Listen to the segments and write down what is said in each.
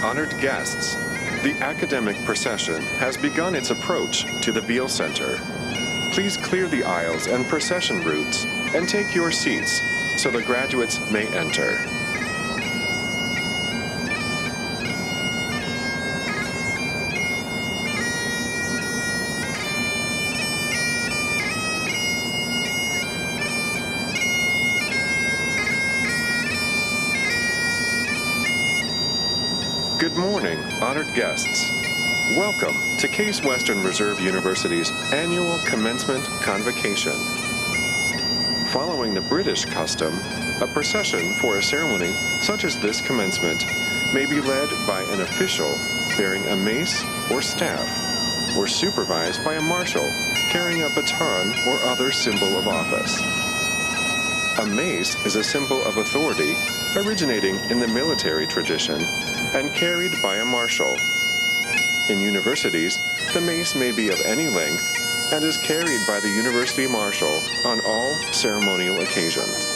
Honored guests, the academic procession has begun its approach to the Beal Center. Please clear the aisles and procession routes and take your seats so the graduates may enter. Good morning, honored guests. Welcome to Case Western Reserve University's annual Commencement Convocation. Following the British custom, a procession for a ceremony such as this commencement may be led by an official bearing a mace or staff, or supervised by a marshal carrying a baton or other symbol of office. A mace is a symbol of authority originating in the military tradition and carried by a marshal. In universities, the mace may be of any length and is carried by the university marshal on all ceremonial occasions.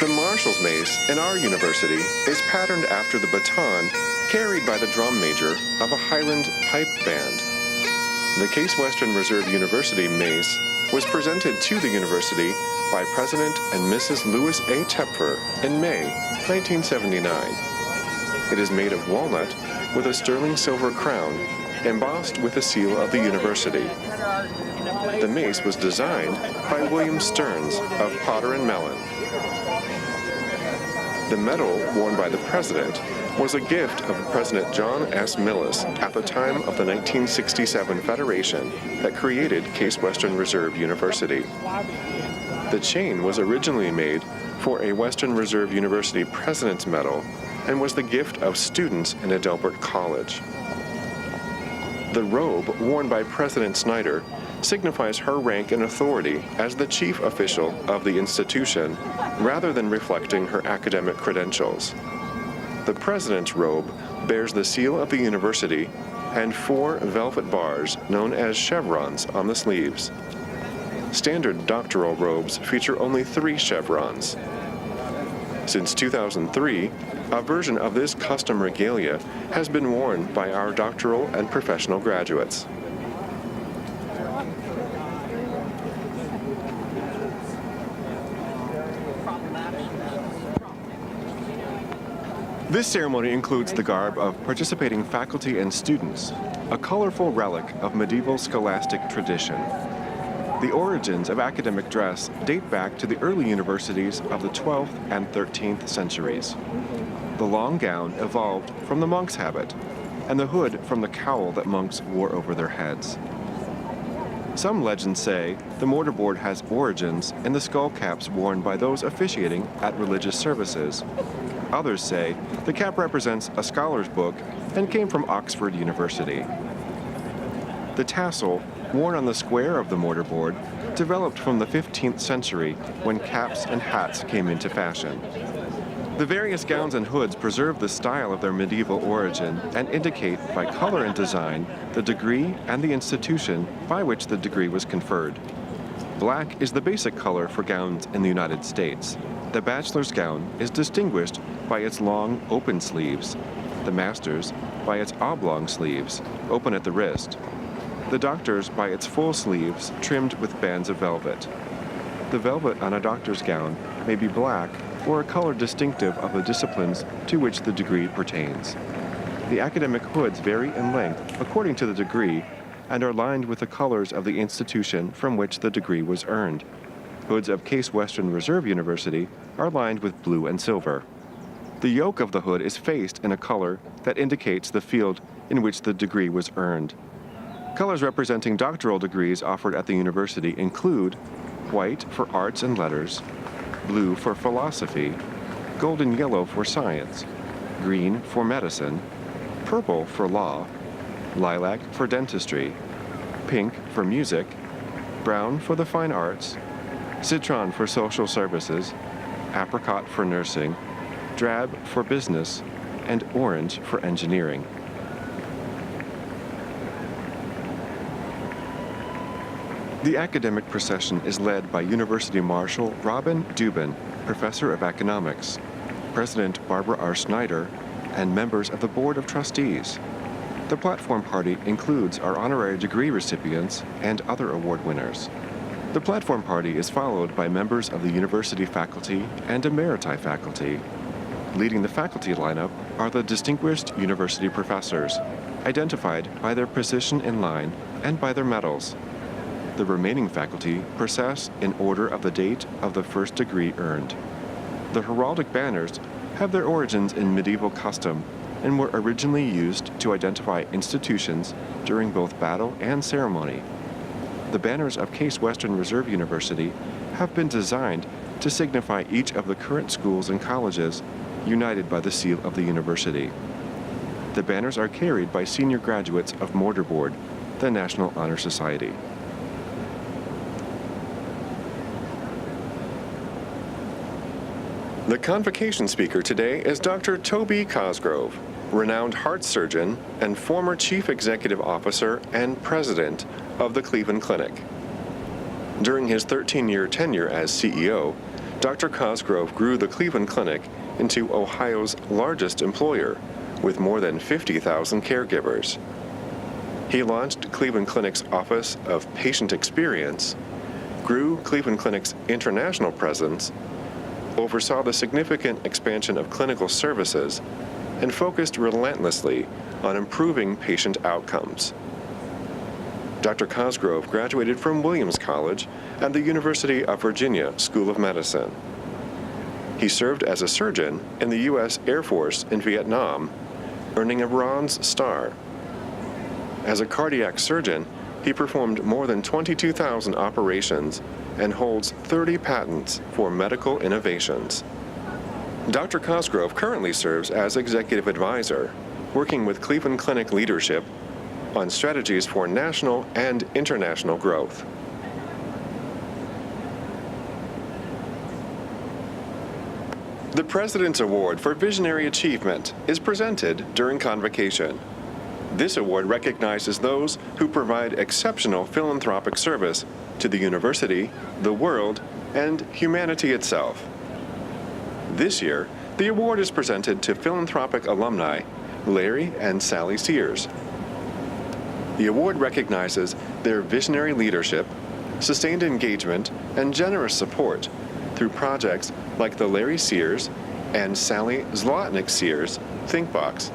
The marshal's mace in our university is patterned after the baton carried by the drum major of a Highland pipe band. The Case Western Reserve University mace was presented to the university by President and Mrs. Louis A. Tepfer in May 1979. It is made of walnut with a sterling silver crown embossed with the seal of the university. The mace was designed by William Stearns of Potter and Mellon. The medal worn by the president was a gift of President John S. Millis at the time of the 1967 Federation that created Case Western Reserve University. The chain was originally made for a Western Reserve University President's Medal and was the gift of students in Adelbert College. The robe worn by President Snyder signifies her rank and authority as the chief official of the institution rather than reflecting her academic credentials. The president's robe bears the seal of the university and 4 velvet bars known as chevrons on the sleeves. Standard doctoral robes feature only 3 chevrons. Since 2003, a version of this custom regalia has been worn by our doctoral and professional graduates. This ceremony includes the garb of participating faculty and students, a colorful relic of medieval scholastic tradition. The origins of academic dress date back to the early universities of the 12th and 13th centuries. The long gown evolved from the monk's habit, and the hood from the cowl that monks wore over their heads. Some legends say the mortarboard has origins in the skull caps worn by those officiating at religious services. Others say the cap represents a scholar's book and came from Oxford University. The tassel, worn on the square of the mortarboard, developed from the 15th century when caps and hats came into fashion. The various gowns and hoods preserve the style of their medieval origin and indicate by color and design the degree and the institution by which the degree was conferred. Black is the basic color for gowns in the United States. The bachelor's gown is distinguished by its long, open sleeves, the master's by its oblong sleeves, open at the wrist, the doctor's by its full sleeves trimmed with bands of velvet. The velvet on a doctor's gown may be black or a color distinctive of the disciplines to which the degree pertains. The academic hoods vary in length according to the degree and are lined with the colors of the institution from which the degree was earned. Hoods of Case Western Reserve University are lined with blue and silver. The yoke of the hood is faced in a color that indicates the field in which the degree was earned. Colors representing doctoral degrees offered at the university include white for arts and letters, blue for philosophy, golden yellow for science, green for medicine, purple for law, lilac for dentistry, pink for music, brown for the fine arts, citron for social services, apricot for nursing, drab for business, and orange for engineering. The academic procession is led by University Marshal Robin Dubin, Professor of Economics, President Barbara R. Snyder, and members of the Board of Trustees. The platform party includes our honorary degree recipients and other award winners. The platform party is followed by members of the university faculty and emeriti faculty. Leading the faculty lineup are the distinguished university professors, identified by their position in line and by their medals. The remaining faculty process in order of the date of the first degree earned. The heraldic banners have their origins in medieval custom and were originally used to identify institutions during both battle and ceremony. The banners of Case Western Reserve University have been designed to signify each of the current schools and colleges united by the seal of the university. The banners are carried by senior graduates of Mortarboard, the National Honor Society. The convocation speaker today is Dr. Toby Cosgrove, renowned heart surgeon and former Chief Executive Officer and President of the Cleveland Clinic. During his 13-year tenure as CEO, Dr. Cosgrove grew the Cleveland Clinic into Ohio's largest employer, with more than 50,000 caregivers. He launched Cleveland Clinic's Office of Patient Experience, grew Cleveland Clinic's international presence, oversaw the significant expansion of clinical services, and focused relentlessly on improving patient outcomes. Dr. Cosgrove graduated from Williams College and the University of Virginia School of Medicine. He served as a surgeon in the U.S. Air Force in Vietnam, earning a Bronze Star. As a cardiac surgeon, he performed more than 22,000 operations and holds 30 patents for medical innovations. Dr. Cosgrove currently serves as executive advisor, working with Cleveland Clinic leadership on strategies for national and international growth. The President's Award for Visionary Achievement is presented during convocation. This award recognizes those who provide exceptional philanthropic service to the university, the world, and humanity itself. This year, the award is presented to philanthropic alumni Larry and Sally Sears. The award recognizes their visionary leadership, sustained engagement, and generous support through projects like the Larry Sears and Sally Zlotnick Sears ThinkBox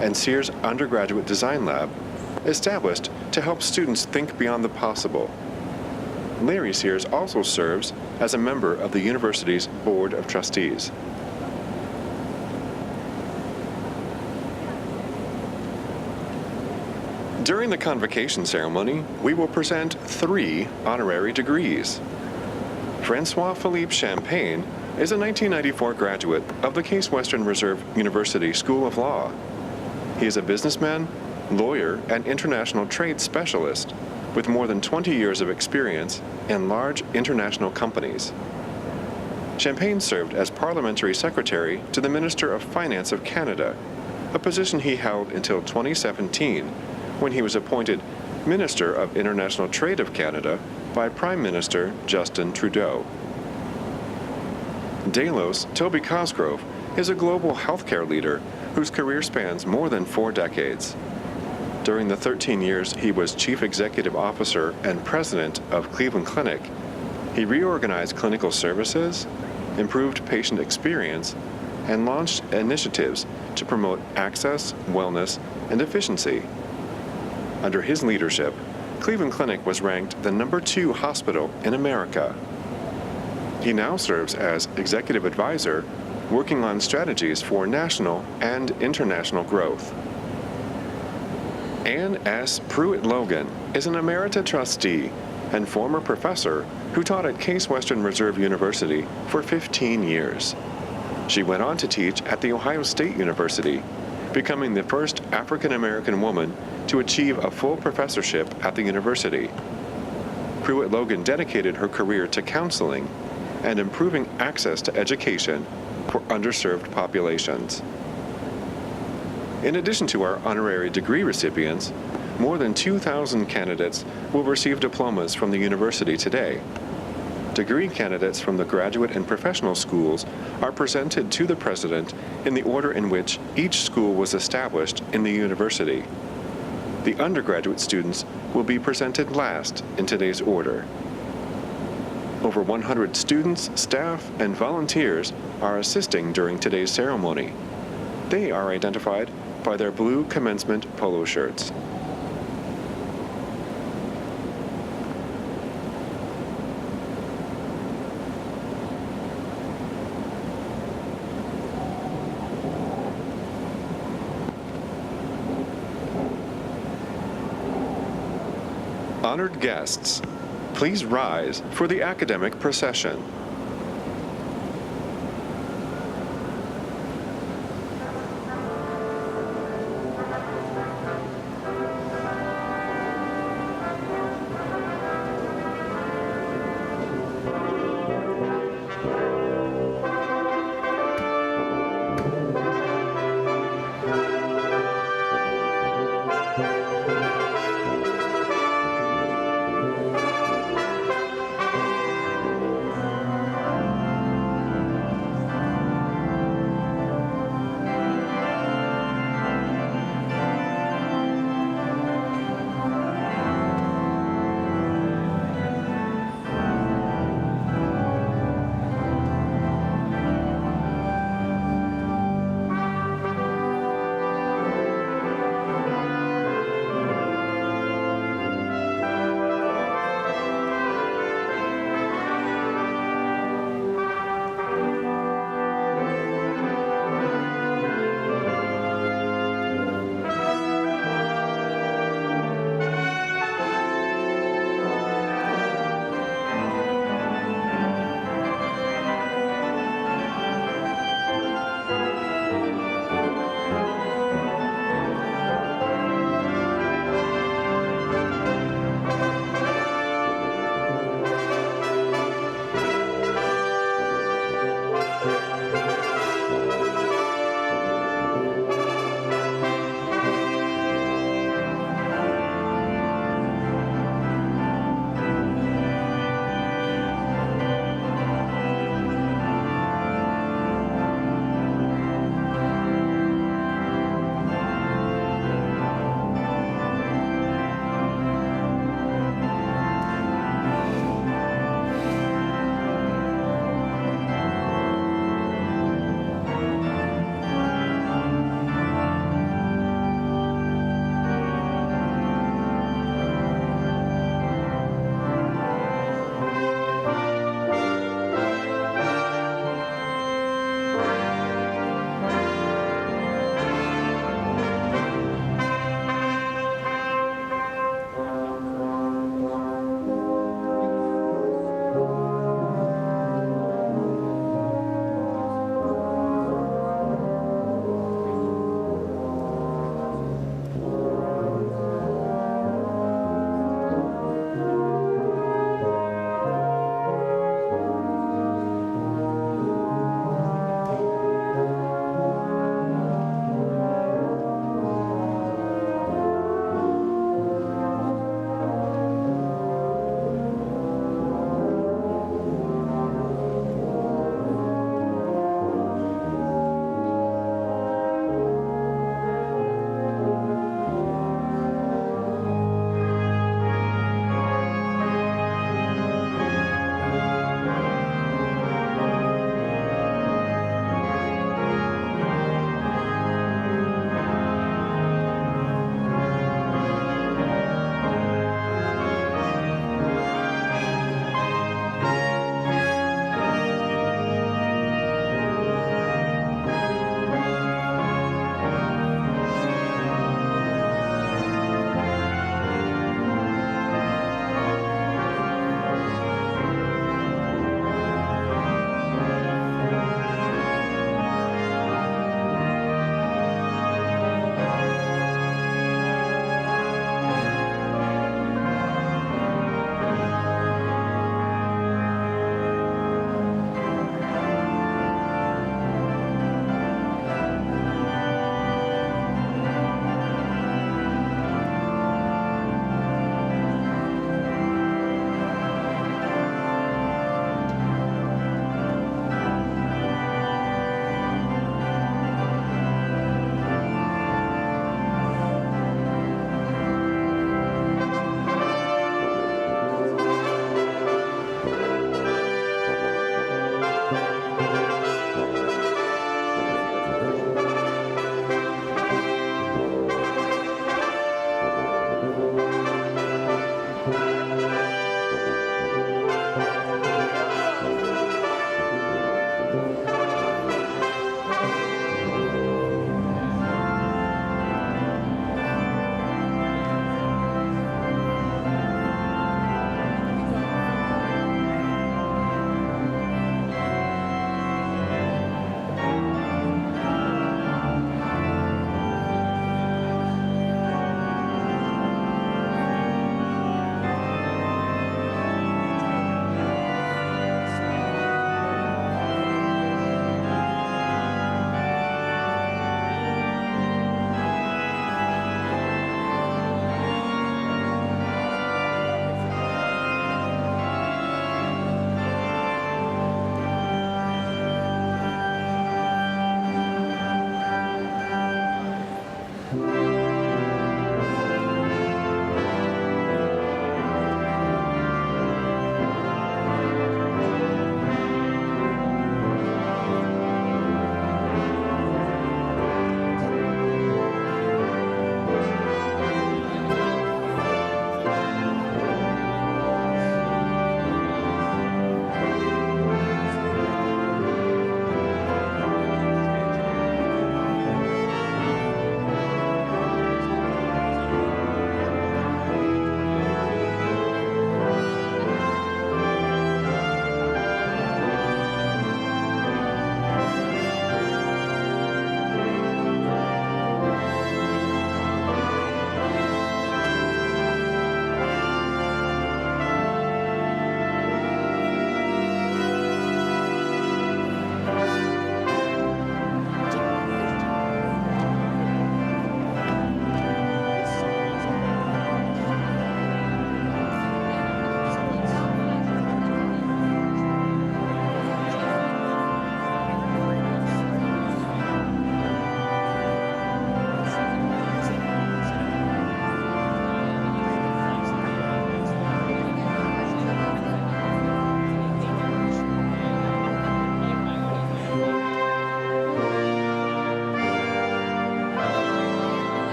and Sears Undergraduate Design Lab, established to help students think beyond the possible. Larry Sears also serves as a member of the university's Board of Trustees. During the convocation ceremony, we will present 3 honorary degrees. Francois Philippe Champagne is a 1994 graduate of the Case Western Reserve University School of Law. He is a businessman, lawyer, and international trade specialist with more than 20 years of experience in large international companies. Champagne served as Parliamentary Secretary to the Minister of Finance of Canada, a position he held until 2017, when he was appointed Minister of International Trade of Canada by Prime Minister Justin Trudeau. Delos Toby Cosgrove is a global healthcare leader whose career spans more than 4 decades. During the 13 years he was Chief Executive Officer and President of Cleveland Clinic, he reorganized clinical services, improved patient experience, and launched initiatives to promote access, wellness, and efficiency. Under his leadership, Cleveland Clinic was ranked the #2 hospital in America. He now serves as executive advisor, working on strategies for national and international growth. Ann S. Pruitt-Logan is an emerita trustee and former professor who taught at Case Western Reserve University for 15 years. She went on to teach at The Ohio State University, becoming the first African-American woman to achieve a full professorship at the university. Pruitt-Logan dedicated her career to counseling and improving access to education for underserved populations. In addition to our honorary degree recipients, more than 2,000 candidates will receive diplomas from the university today. Degree candidates from the graduate and professional schools are presented to the President in the order in which each school was established in the university. The undergraduate students will be presented last in today's order. Over 100 students, staff, and volunteers are assisting during today's ceremony. They are identified by their blue commencement polo shirts. Honored guests, please rise for the academic procession.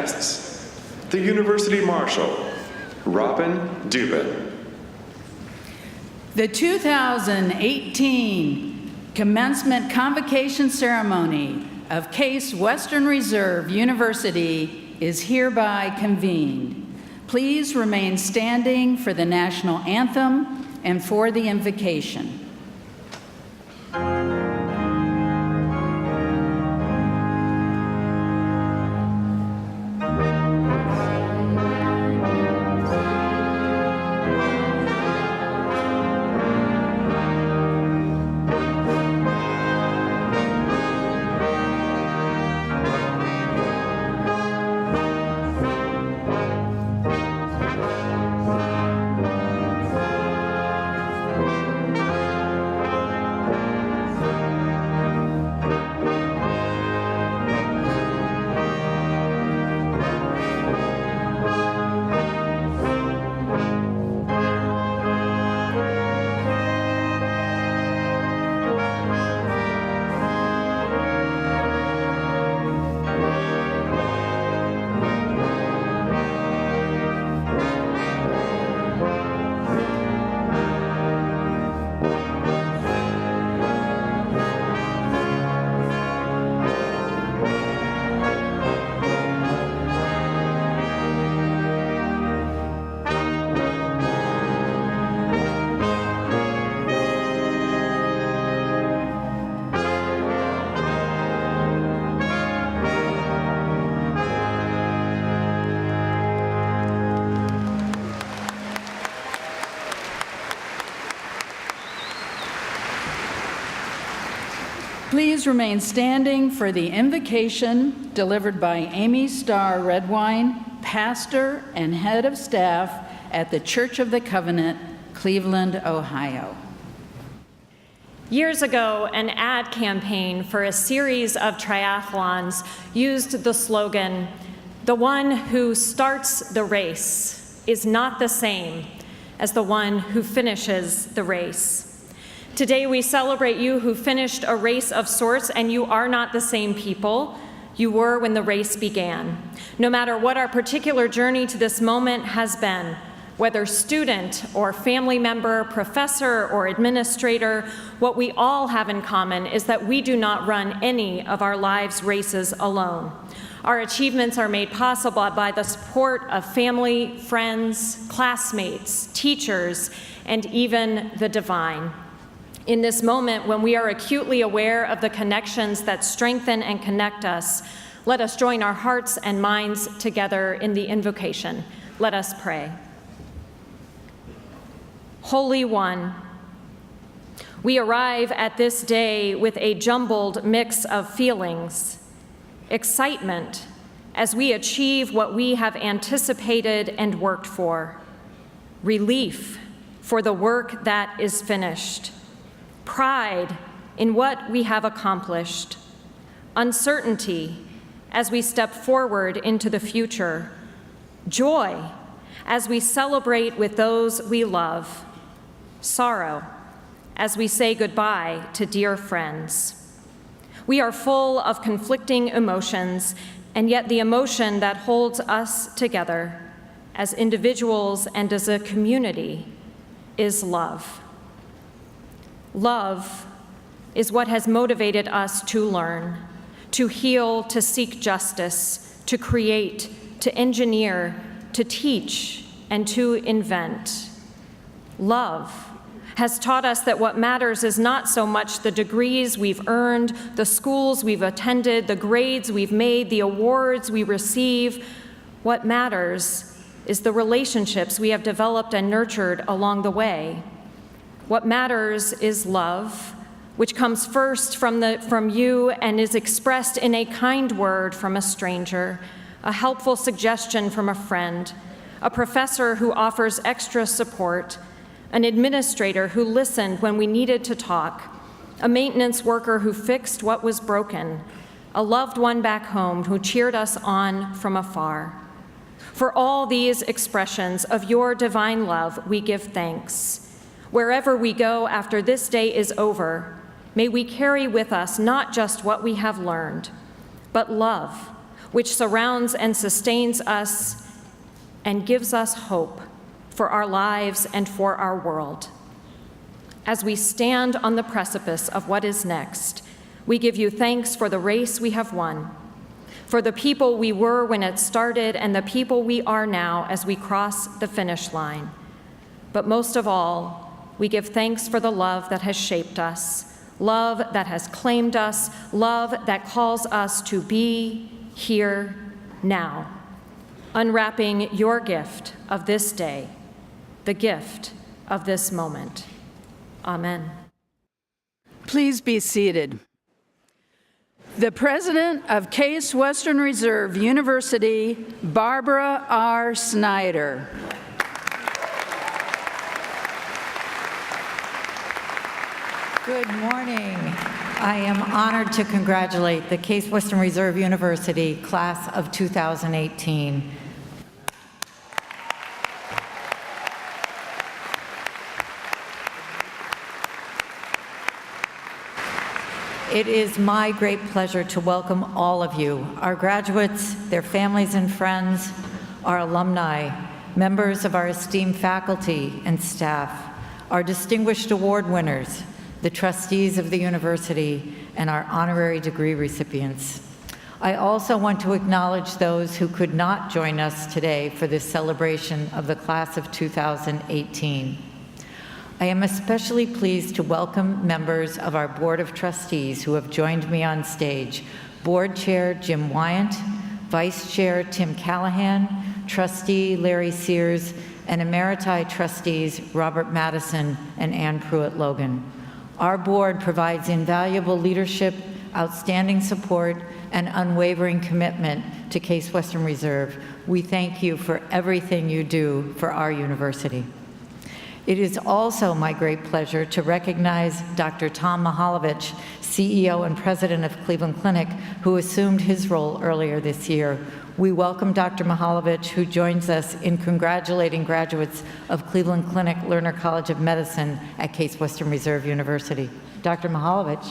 guests, the University Marshal, Robin Dubin. The 2018 Commencement Convocation Ceremony of Case Western Reserve University is hereby convened. Please remain standing for the national anthem and for the invocation. Please remain standing for the invocation delivered by Amy Starr Redwine, pastor and head of staff at the Church of the Covenant, Cleveland, Ohio. Years ago, an ad campaign for a series of triathlons used the slogan, "The one who starts the race is not the same as the one who finishes the race." Today we celebrate you who finished a race of sorts, and you are not the same people you were when the race began. No matter what our particular journey to this moment has been, whether student or family member, professor or administrator, what we all have in common is that we do not run any of our lives' races alone. Our achievements are made possible by the support of family, friends, classmates, teachers, and even the divine. In this moment, when we are acutely aware of the connections that strengthen and connect us, let us join our hearts and minds together in the invocation. Let us pray. Holy One, we arrive at this day with a jumbled mix of feelings: excitement as we achieve what we have anticipated and worked for, relief for the work that is finished, pride in what we have accomplished, uncertainty as we step forward into the future, joy as we celebrate with those we love, sorrow as we say goodbye to dear friends. We are full of conflicting emotions, and yet the emotion that holds us together as individuals and as a community is love. Love is what has motivated us to learn, to heal, to seek justice, to create, to engineer, to teach, and to invent. Love has taught us that what matters is not so much the degrees we've earned, the schools we've attended, the grades we've made, the awards we receive. What matters is the relationships we have developed and nurtured along the way. What matters is love, which comes first from you and is expressed in a kind word from a stranger, a helpful suggestion from a friend, a professor who offers extra support, an administrator who listened when we needed to talk, a maintenance worker who fixed what was broken, a loved one back home who cheered us on from afar. For all these expressions of your divine love, we give thanks. Wherever we go after this day is over, may we carry with us not just what we have learned, but love, which surrounds and sustains us and gives us hope for our lives and for our world. As we stand on the precipice of what is next, we give you thanks for the race we have won, for the people we were when it started and the people we are now as we cross the finish line. But most of all, we give thanks for the love that has shaped us, love that has claimed us, love that calls us to be here now, unwrapping your gift of this day, the gift of this moment. Amen. Please be seated. The President of Case Western Reserve University, Barbara R. Snyder. Good morning. I am honored to congratulate the Case Western Reserve University class of 2018. It is my great pleasure to welcome all of you, our graduates, their families and friends, our alumni, members of our esteemed faculty and staff, our distinguished award winners, the trustees of the university, and our honorary degree recipients. I also want to acknowledge those who could not join us today for this celebration of the class of 2018. I am especially pleased to welcome members of our Board of Trustees who have joined me on stage. Board Chair Jim Wyant, Vice Chair Tim Callahan, Trustee Larry Sears, and Emeriti Trustees Robert Madison and Ann Pruitt-Logan. Our board provides invaluable leadership, outstanding support, and unwavering commitment to Case Western Reserve. We thank you for everything you do for our university. It is also my great pleasure to recognize Dr. Tom Mihaljevic, CEO and President of Cleveland Clinic, who assumed his role earlier this year. We welcome Dr. Mihaljevic, who joins us in congratulating graduates of Cleveland Clinic Lerner College of Medicine at Case Western Reserve University. Dr. Mihaljevic.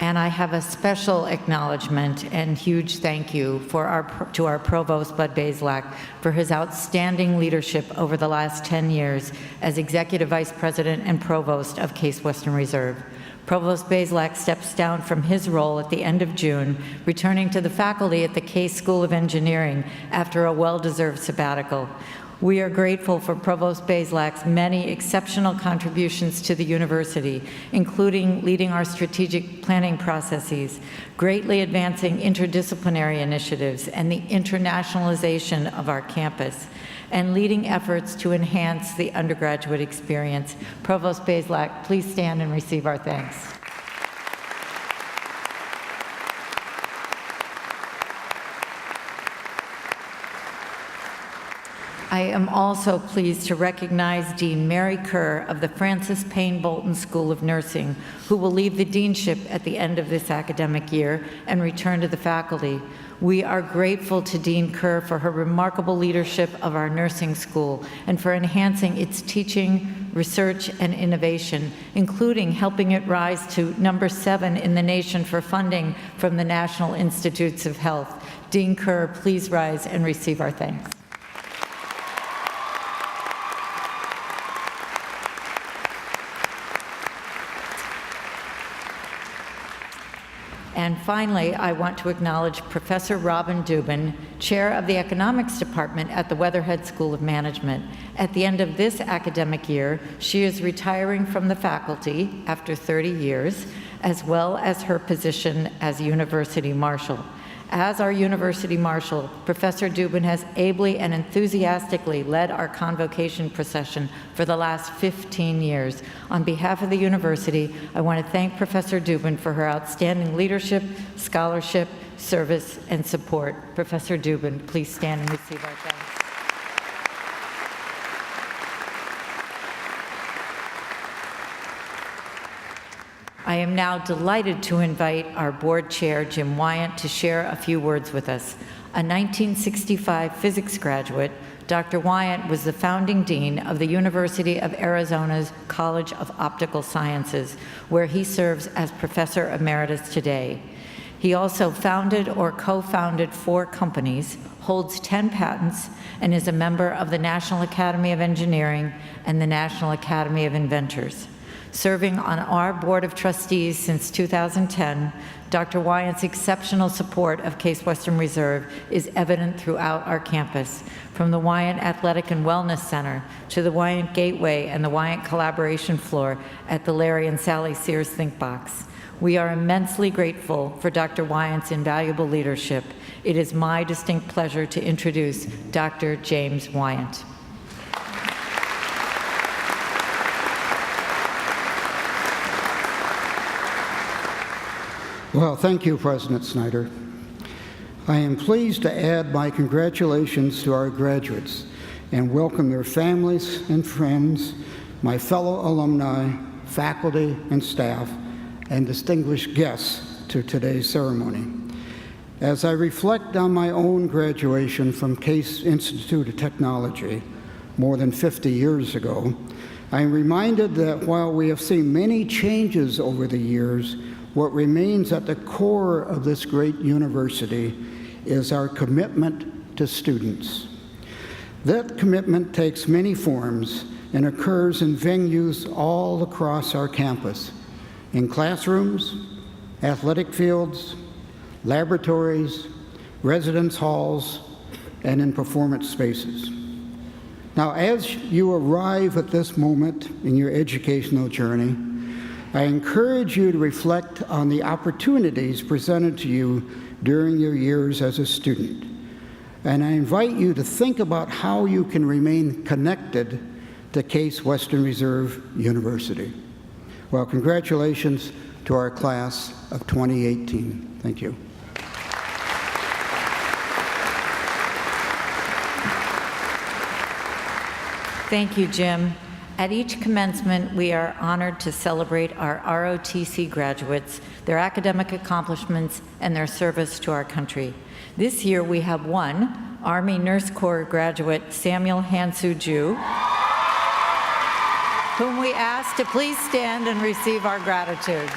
And I have a special acknowledgement and huge thank you to our Provost, Bud Bazelak, for his outstanding leadership over the last 10 years as Executive Vice President and Provost of Case Western Reserve. Provost Bazelak steps down from his role at the end of June, returning to the faculty at the Case School of Engineering after a well-deserved sabbatical. We are grateful for Provost Bazelak's many exceptional contributions to the university, including leading our strategic planning processes, greatly advancing interdisciplinary initiatives and the internationalization of our campus, and leading efforts to enhance the undergraduate experience. Provost Bazelak, please stand and receive our thanks. I am also pleased to recognize Dean Mary Kerr of the Francis Payne Bolton School of Nursing, who will leave the deanship at the end of this academic year and return to the faculty. We are grateful to Dean Kerr for her remarkable leadership of our nursing school and for enhancing its teaching, research, and innovation, including helping it rise to number 7 in the nation for funding from the National Institutes of Health. Dean Kerr, please rise and receive our thanks. And finally, I want to acknowledge Professor Robin Dubin, Chair of the Economics Department at the Weatherhead School of Management. At the end of this academic year, she is retiring from the faculty after 30 years, as well as her position as University Marshal. As our University Marshal, Professor Dubin has ably and enthusiastically led our convocation procession for the last 15 years. On behalf of the university, I want to thank Professor Dubin for her outstanding leadership, scholarship, service, and support. Professor Dubin, please stand and receive our thanks. I am now delighted to invite our board chair, Jim Wyant, to share a few words with us. A 1965 physics graduate, Dr. Wyant was the founding dean of the University of Arizona's College of Optical Sciences, where he serves as professor emeritus today. He also founded or co-founded 4 companies, holds 10 patents, and is a member of the National Academy of Engineering and the National Academy of Inventors. Serving on our Board of Trustees since 2010, Dr. Wyant's exceptional support of Case Western Reserve is evident throughout our campus, from the Wyant Athletic and Wellness Center to the Wyant Gateway and the Wyant Collaboration Floor at the Larry and Sally Sears Think Box. We are immensely grateful for Dr. Wyant's invaluable leadership. It is my distinct pleasure to introduce Dr. James Wyant. Well, thank you, President Snyder. I am pleased to add my congratulations to our graduates and welcome their families and friends, my fellow alumni, faculty and staff, and distinguished guests to today's ceremony. As I reflect on my own graduation from Case Institute of Technology more than 50 years ago, I am reminded that while we have seen many changes over the years, what remains at the core of this great university is our commitment to students. That commitment takes many forms and occurs in venues all across our campus, in classrooms, athletic fields, laboratories, residence halls, and in performance spaces. Now, as you arrive at this moment in your educational journey, I encourage you to reflect on the opportunities presented to you during your years as a student. And I invite you to think about how you can remain connected to Case Western Reserve University. Well, congratulations to our class of 2018. Thank you. Thank you, Jim. At each commencement, we are honored to celebrate our ROTC graduates, their academic accomplishments, and their service to our country. This year, we have one Army Nurse Corps graduate, Samuel Hansu Ju, whom we ask to please stand and receive our gratitude.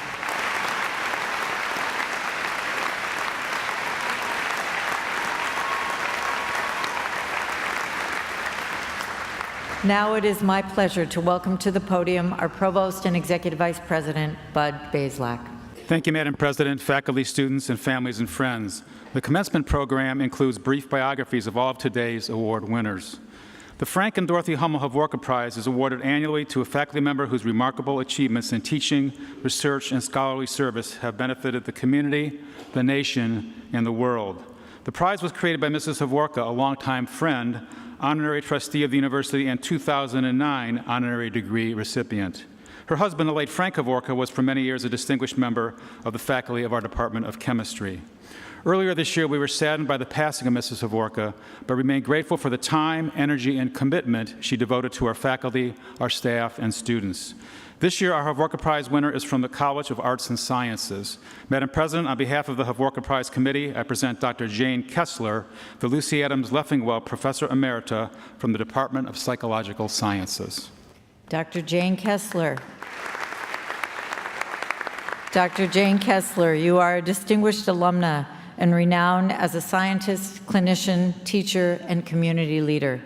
Now it is my pleasure to welcome to the podium our Provost and Executive Vice President, Bud Bazelak. Thank you, Madam President, faculty, students, and families and friends. The commencement program includes brief biographies of all of today's award winners. The Frank and Dorothy Hummel Havorka Prize is awarded annually to a faculty member whose remarkable achievements in teaching, research, and scholarly service have benefited the community, the nation, and the world. The prize was created by Mrs. Havorka, a longtime friend, honorary trustee of the university, and 2009 honorary degree recipient. Her husband, the late Frank Havorka, was for many years a distinguished member of the faculty of our Department of Chemistry. Earlier this year, we were saddened by the passing of Mrs. Havorka, but remain grateful for the time, energy, and commitment she devoted to our faculty, our staff, and students. This year, our Havorka Prize winner is from the College of Arts and Sciences. Madam President, on behalf of the Havorka Prize Committee, I present Dr. Jane Kessler, the Lucy Adams Leffingwell Professor Emerita from the Department of Psychological Sciences. Dr. Jane Kessler. Dr. Jane Kessler, you are a distinguished alumna and renowned as a scientist, clinician, teacher, and community leader.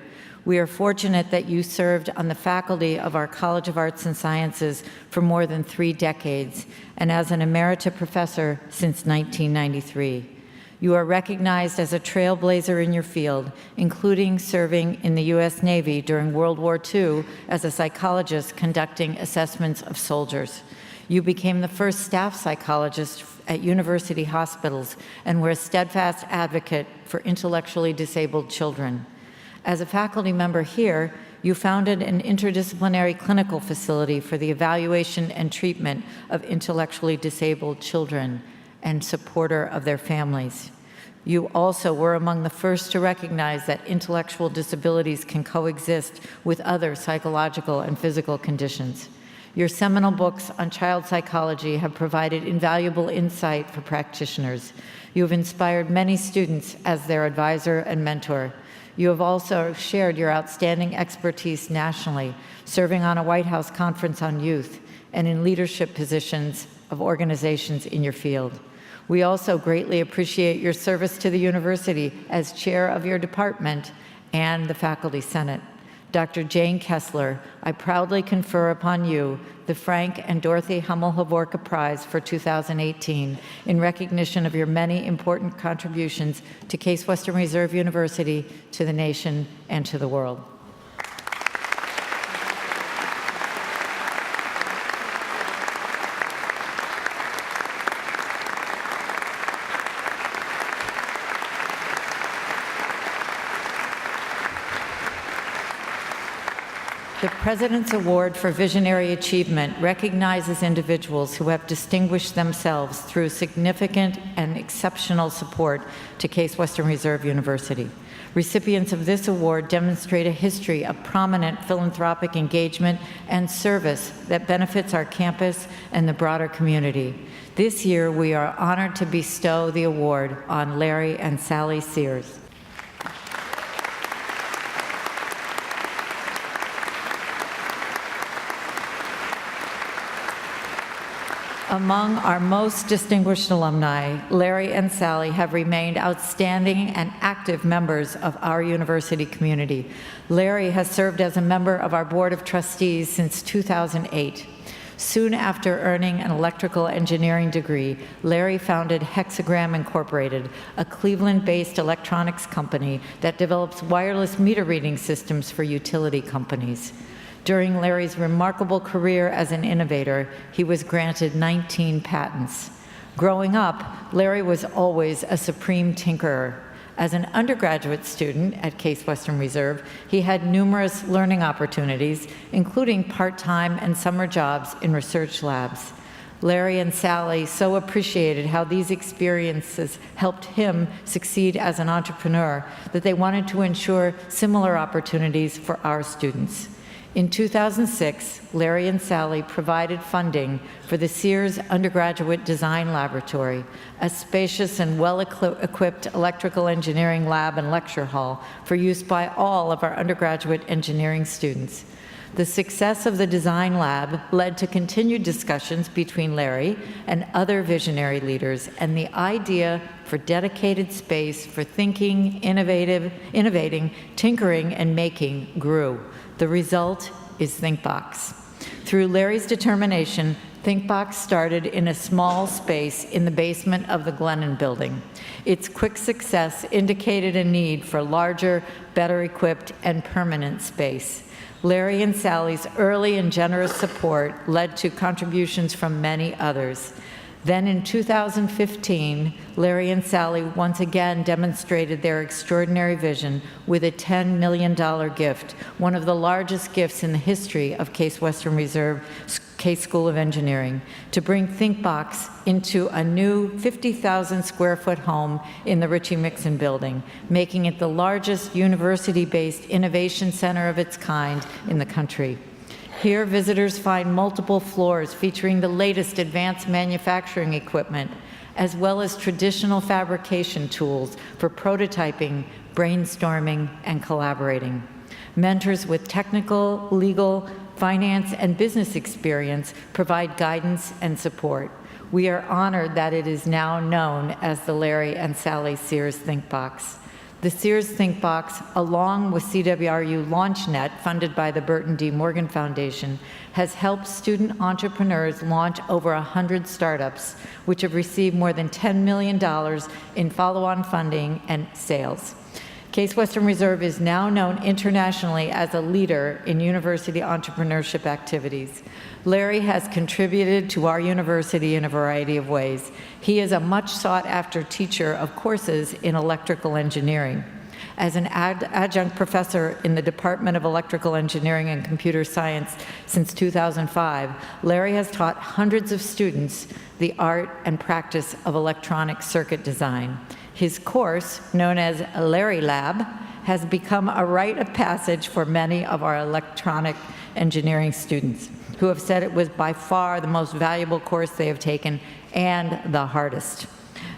We are fortunate that you served on the faculty of our College of Arts and Sciences for more than 3 decades and as an emerita professor since 1993. You are recognized as a trailblazer in your field, including serving in the U.S. Navy during World War II as a psychologist conducting assessments of soldiers. You became the first staff psychologist at university hospitals and were a steadfast advocate for intellectually disabled children. As a faculty member here, you founded an interdisciplinary clinical facility for the evaluation and treatment of intellectually disabled children and supporter of their families. You also were among the first to recognize that intellectual disabilities can coexist with other psychological and physical conditions. Your seminal books on child psychology have provided invaluable insight for practitioners. You have inspired many students as their advisor and mentor. You have also shared your outstanding expertise nationally, serving on a White House Conference on Youth and in leadership positions of organizations in your field. We also greatly appreciate your service to the university as chair of your department and the Faculty Senate. Dr. Jane Kessler, I proudly confer upon you the Frank and Dorothy Hummel-Hovorka Prize for 2018 in recognition of your many important contributions to Case Western Reserve University, to the nation, and to the world. The President's Award for Visionary Achievement recognizes individuals who have distinguished themselves through significant and exceptional support to Case Western Reserve University. Recipients of this award demonstrate a history of prominent philanthropic engagement and service that benefits our campus and the broader community. This year, we are honored to bestow the award on Larry and Sally Sears. Among our most distinguished alumni, Larry and Sally have remained outstanding and active members of our university community. Larry has served as a member of our Board of Trustees since 2008. Soon after earning an electrical engineering degree, Larry founded Hexagram Incorporated, a Cleveland-based electronics company that develops wireless meter reading systems for utility companies. During Larry's remarkable career as an innovator, he was granted 19 patents. Growing up, Larry was always a supreme tinkerer. As an undergraduate student at Case Western Reserve, he had numerous learning opportunities, including part-time and summer jobs in research labs. Larry and Sally so appreciated how these experiences helped him succeed as an entrepreneur that they wanted to ensure similar opportunities for our students. In 2006, Larry and Sally provided funding for the Sears Undergraduate Design Laboratory, a spacious and well-equipped electrical engineering lab and lecture hall for use by all of our undergraduate engineering students. The success of the design lab led to continued discussions between Larry and other visionary leaders, and the idea for dedicated space for thinking, innovating, tinkering, and making grew. The result is ThinkBox. Through Larry's determination, ThinkBox started in a small space in the basement of the Glennon building. Its quick success indicated a need for larger, better equipped, and permanent space. Larry and Sally's early and generous support led to contributions from many others. Then in 2015, Larry and Sally once again demonstrated their extraordinary vision with a $10 million gift, one of the largest gifts in the history of Case Western Reserve Case School of Engineering, to bring ThinkBox into a new 50,000 square foot home in the Ritchie Mixon building, making it the largest university-based innovation center of its kind in the country. Here, visitors find multiple floors featuring the latest advanced manufacturing equipment, as well as traditional fabrication tools for prototyping, brainstorming, and collaborating. Mentors with technical, legal, finance, and business experience provide guidance and support. We are honored that it is now known as the Larry and Sally Sears ThinkBox. The Sears ThinkBox, along with CWRU LaunchNet, funded by the Burton D. Morgan Foundation, has helped student entrepreneurs launch over 100 startups, which have received more than $10 million in follow-on funding and sales. Case Western Reserve is now known internationally as a leader in university entrepreneurship activities. Larry has contributed to our university in a variety of ways. He is a much sought-after teacher of courses in electrical engineering. As an adjunct professor in the Department of Electrical Engineering and Computer Science since 2005, Larry has taught hundreds of students the art and practice of electronic circuit design. His course, known as Larry Lab, has become a rite of passage for many of our electronic engineering students, who have said it was by far the most valuable course they have taken and the hardest.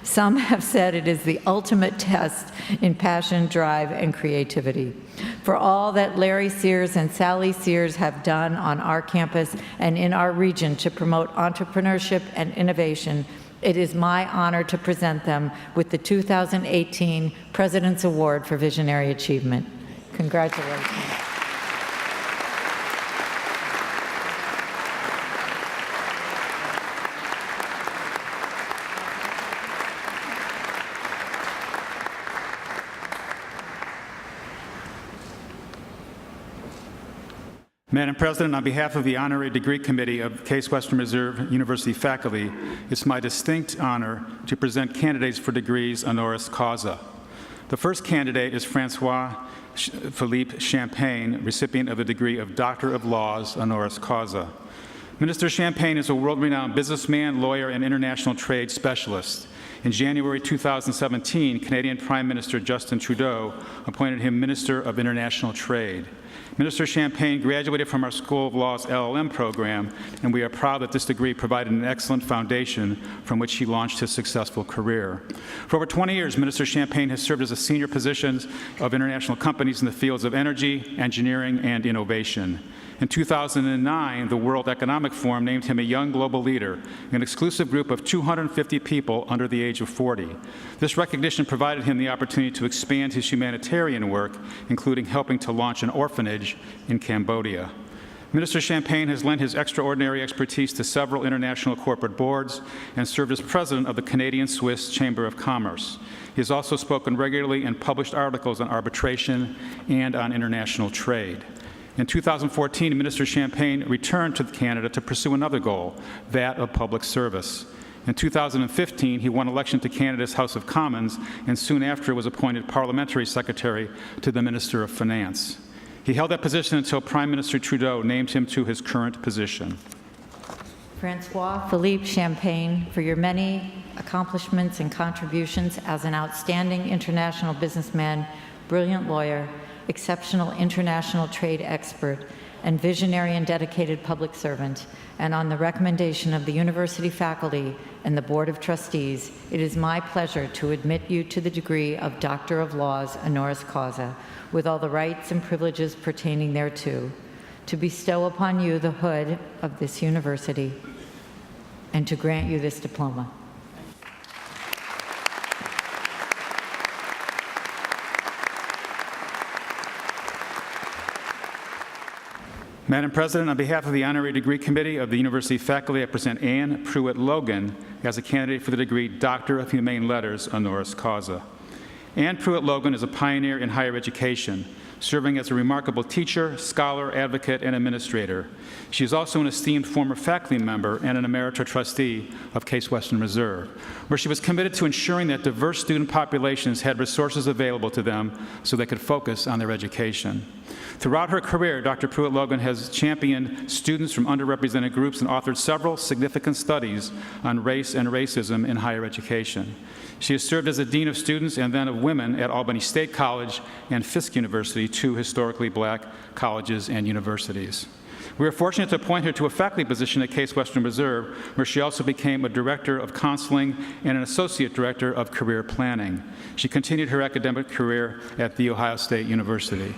Some have said it is the ultimate test in passion, drive, and creativity. For all that Larry Sears and Sally Sears have done on our campus and in our region to promote entrepreneurship and innovation, it is my honor to present them with the 2018 President's Award for Visionary Achievement. Congratulations. Madam President, on behalf of the Honorary Degree Committee of Case Western Reserve University faculty, it's my distinct honor to present candidates for degrees honoris causa. The first candidate is Francois Philippe Champagne, recipient of the degree of Doctor of Laws honoris causa. Minister Champagne is a world-renowned businessman, lawyer, and international trade specialist. In January 2017, Canadian Prime Minister Justin Trudeau appointed him Minister of International Trade. Minister Champagne graduated from our School of Law's LLM program, and we are proud that this degree provided an excellent foundation from which he launched his successful career. For over 20 years, Minister Champagne has served as a senior position of international companies in the fields of energy, engineering, and innovation. In 2009, the World Economic Forum named him a young global leader, an exclusive group of 250 people under the age of 40. This recognition provided him the opportunity to expand his humanitarian work, including helping to launch an orphanage in Cambodia. Minister Champagne has lent his extraordinary expertise to several international corporate boards and served as president of the Canadian-Swiss Chamber of Commerce. He has also spoken regularly and published articles on arbitration and on international trade. In 2014, Minister Champagne returned to Canada to pursue another goal, that of public service. In 2015, he won election to Canada's House of Commons and soon after was appointed Parliamentary Secretary to the Minister of Finance. He held that position until Prime Minister Trudeau named him to his current position. Francois Philippe Champagne, for your many accomplishments and contributions as an outstanding international businessman, brilliant lawyer, exceptional international trade expert, and visionary and dedicated public servant, and on the recommendation of the university faculty and the Board of Trustees, it is my pleasure to admit you to the degree of Doctor of Laws honoris causa, with all the rights and privileges pertaining thereto, to bestow upon you the hood of this university, and to grant you this diploma. Madam President, on behalf of the Honorary Degree Committee of the University faculty, I present Anne Pruitt-Logan as a candidate for the degree Doctor of Humane Letters honoris causa. Anne Pruitt-Logan is a pioneer in higher education, serving as a remarkable teacher, scholar, advocate, and administrator. She is also an esteemed former faculty member and an emerita trustee of Case Western Reserve, where she was committed to ensuring that diverse student populations had resources available to them so they could focus on their education. Throughout her career, Dr. Pruitt-Logan has championed students from underrepresented groups and authored several significant studies on race and racism in higher education. She has served as a Dean of Students and then of Women at Albany State College and Fisk University, two historically black colleges and universities. We are fortunate to appoint her to a faculty position at Case Western Reserve, where she also became a Director of Counseling and an Associate Director of Career Planning. She continued her academic career at The Ohio State University.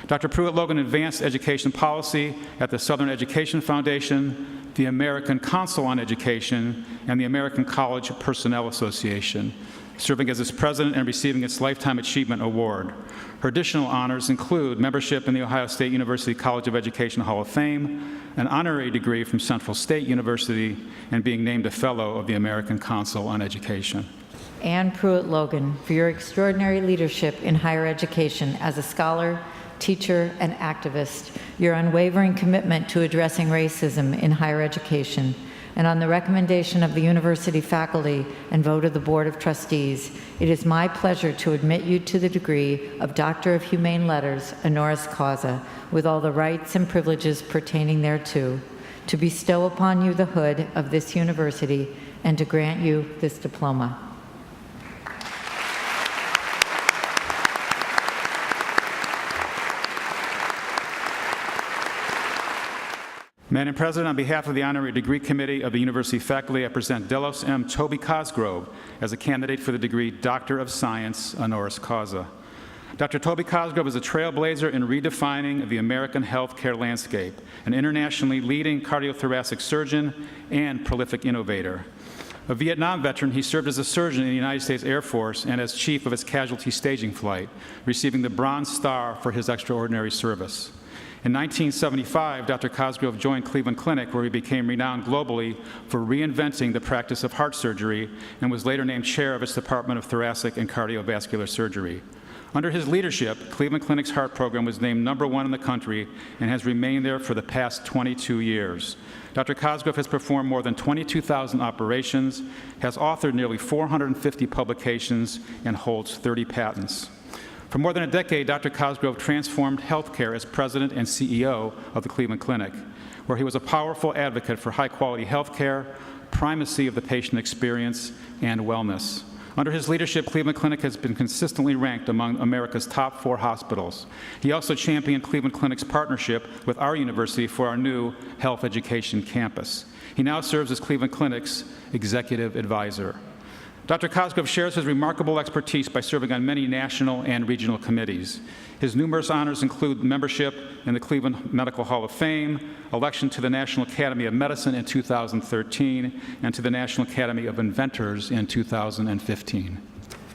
Dr. Pruitt-Logan advanced education policy at the Southern Education Foundation, the American Council on Education, and the American College Personnel Association, serving as its president and receiving its Lifetime Achievement Award. Her additional honors include membership in the Ohio State University College of Education Hall of Fame, an honorary degree from Central State University, and being named a Fellow of the American Council on Education. Anne Pruitt-Logan, for your extraordinary leadership in higher education as a scholar, teacher, and activist, your unwavering commitment to addressing racism in higher education, and on the recommendation of the university faculty and vote of the Board of Trustees, it is my pleasure to admit you to the degree of Doctor of Humane Letters honoris causa, with all the rights and privileges pertaining thereto, to bestow upon you the hood of this university, and to grant you this diploma. Madam President, on behalf of the Honorary Degree Committee of the University faculty, I present Delos M. Toby Cosgrove as a candidate for the degree Doctor of Science, honoris causa. Dr. Toby Cosgrove is a trailblazer in redefining the American healthcare landscape, an internationally leading cardiothoracic surgeon and prolific innovator. A Vietnam veteran, he served as a surgeon in the United States Air Force and as chief of its casualty staging flight, receiving the Bronze Star for his extraordinary service. In 1975, Dr. Cosgrove joined Cleveland Clinic, where he became renowned globally for reinventing the practice of heart surgery and was later named chair of its Department of Thoracic and Cardiovascular Surgery. Under his leadership, Cleveland Clinic's heart program was named #1 in the country and has remained there for the past 22 years. Dr. Cosgrove has performed more than 22,000 operations, has authored nearly 450 publications, and holds 30 patents. For more than a decade, Dr. Cosgrove transformed healthcare as president and CEO of the Cleveland Clinic, where he was a powerful advocate for high-quality healthcare, primacy of the patient experience, and wellness. Under his leadership, Cleveland Clinic has been consistently ranked among America's top 4 hospitals. He also championed Cleveland Clinic's partnership with our university for our new health education campus. He now serves as Cleveland Clinic's executive advisor. Dr. Cosgrove shares his remarkable expertise by serving on many national and regional committees. His numerous honors include membership in the Cleveland Medical Hall of Fame, election to the National Academy of Medicine in 2013, and to the National Academy of Inventors in 2015.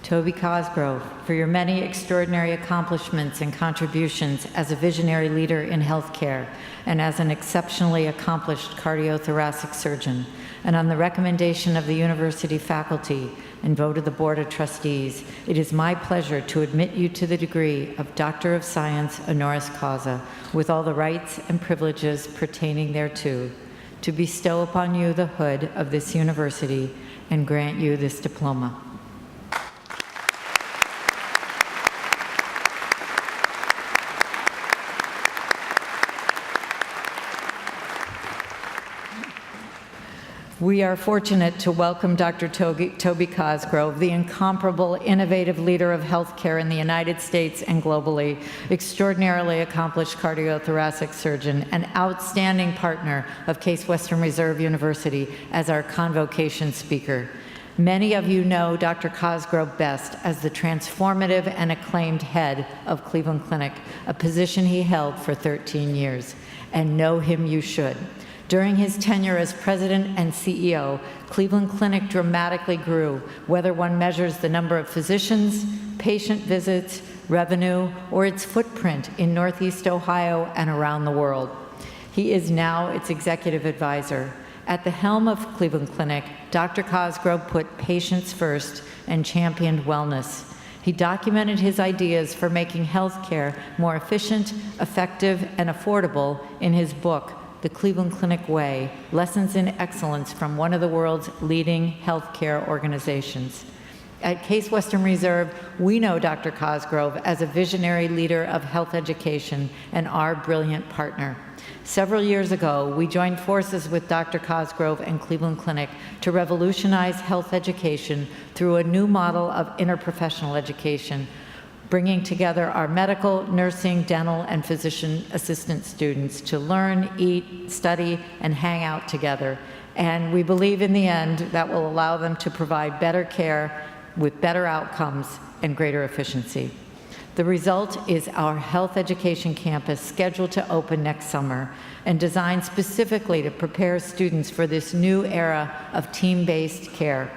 Toby Cosgrove, for your many extraordinary accomplishments and contributions as a visionary leader in healthcare and as an exceptionally accomplished cardiothoracic surgeon, and on the recommendation of the university faculty and vote of the Board of Trustees, it is my pleasure to admit you to the degree of Doctor of Science, honoris causa, with all the rights and privileges pertaining thereto, to bestow upon you the hood of this university and grant you this diploma. We are fortunate to welcome Dr. Toby Cosgrove, the incomparable, innovative leader of healthcare in the United States and globally, extraordinarily accomplished cardiothoracic surgeon, and outstanding partner of Case Western Reserve University as our convocation speaker. Many of you know Dr. Cosgrove best as the transformative and acclaimed head of Cleveland Clinic, a position he held for 13 years, and know him you should. During his tenure as president and CEO, Cleveland Clinic dramatically grew, whether one measures the number of physicians, patient visits, revenue, or its footprint in Northeast Ohio and around the world. He is now its executive advisor. At the helm of Cleveland Clinic, Dr. Cosgrove put patients first and championed wellness. He documented his ideas for making healthcare more efficient, effective, and affordable in his book, The Cleveland Clinic Way, Lessons in Excellence from one of the world's leading healthcare organizations. At Case Western Reserve, we know Dr. Cosgrove as a visionary leader of health education and our brilliant partner. Several years ago, we joined forces with Dr. Cosgrove and Cleveland Clinic to revolutionize health education through a new model of interprofessional education, bringing together our medical, nursing, dental, and physician assistant students to learn, eat, study, and hang out together. And we believe in the end that will allow them to provide better care with better outcomes and greater efficiency. The result is our health education campus scheduled to open next summer and designed specifically to prepare students for this new era of team-based care.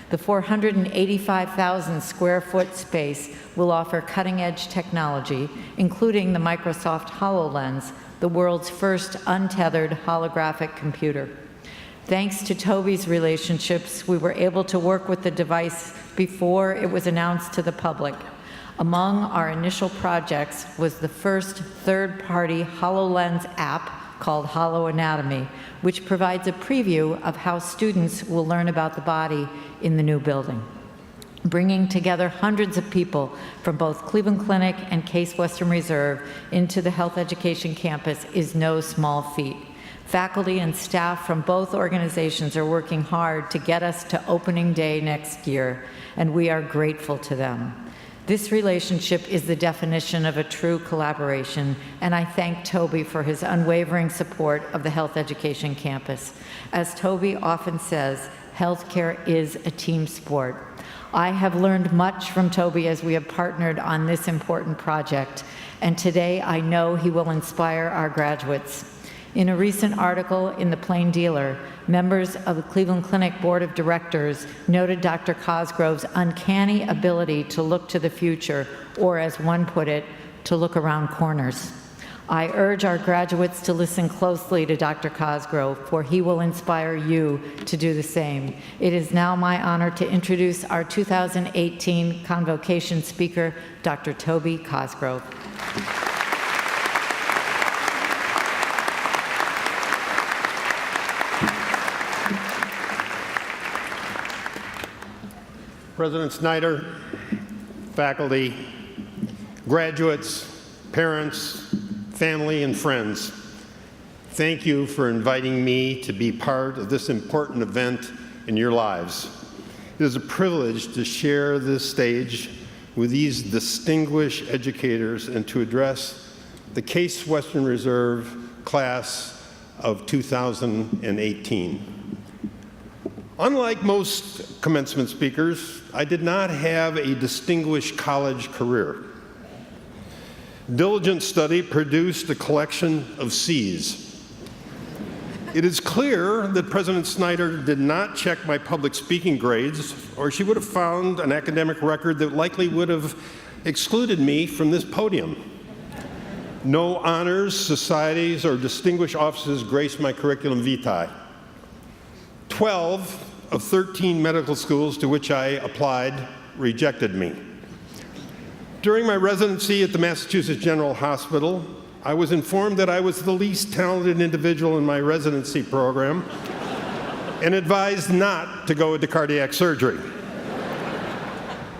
The 485,000 square foot space will offer cutting-edge technology, including the Microsoft HoloLens, the world's first untethered holographic computer. Thanks to Toby's relationships, we were able to work with the device before it was announced to the public. Among our initial projects was the first third-party HoloLens app called HoloAnatomy, which provides a preview of how students will learn about the body in the new building. Bringing together hundreds of people from both Cleveland Clinic and Case Western Reserve into the health education campus is no small feat. Faculty and staff from both organizations are working hard to get us to opening day next year, and we are grateful to them. This relationship is the definition of a true collaboration, and I thank Toby for his unwavering support of the health education campus. As Toby often says, healthcare is a team sport. I have learned much from Toby as we have partnered on this important project, and today I know he will inspire our graduates. In a recent article in the Plain Dealer, members of the Cleveland Clinic Board of Directors noted Dr. Cosgrove's uncanny ability to look to the future, or as one put it, to look around corners. I urge our graduates to listen closely to Dr. Cosgrove, for he will inspire you to do the same. It is now my honor to introduce our 2018 Convocation speaker, Dr. Toby Cosgrove. President Snyder, faculty, graduates, parents, family, and friends, thank you for inviting me to be part of this important event in your lives. It is a privilege to share this stage with these distinguished educators and to address the Case Western Reserve class of 2018. Unlike most commencement speakers, I did not have a distinguished college career. Diligent study produced a collection of C's. It is clear that President Snyder did not check my public speaking grades, or she would have found an academic record that likely would have excluded me from this podium. No honors, societies, or distinguished offices graced my curriculum vitae. 12 of 13 medical schools to which I applied rejected me. During my residency at the Massachusetts General Hospital, I was informed that I was the least talented individual in my residency program and advised not to go into cardiac surgery.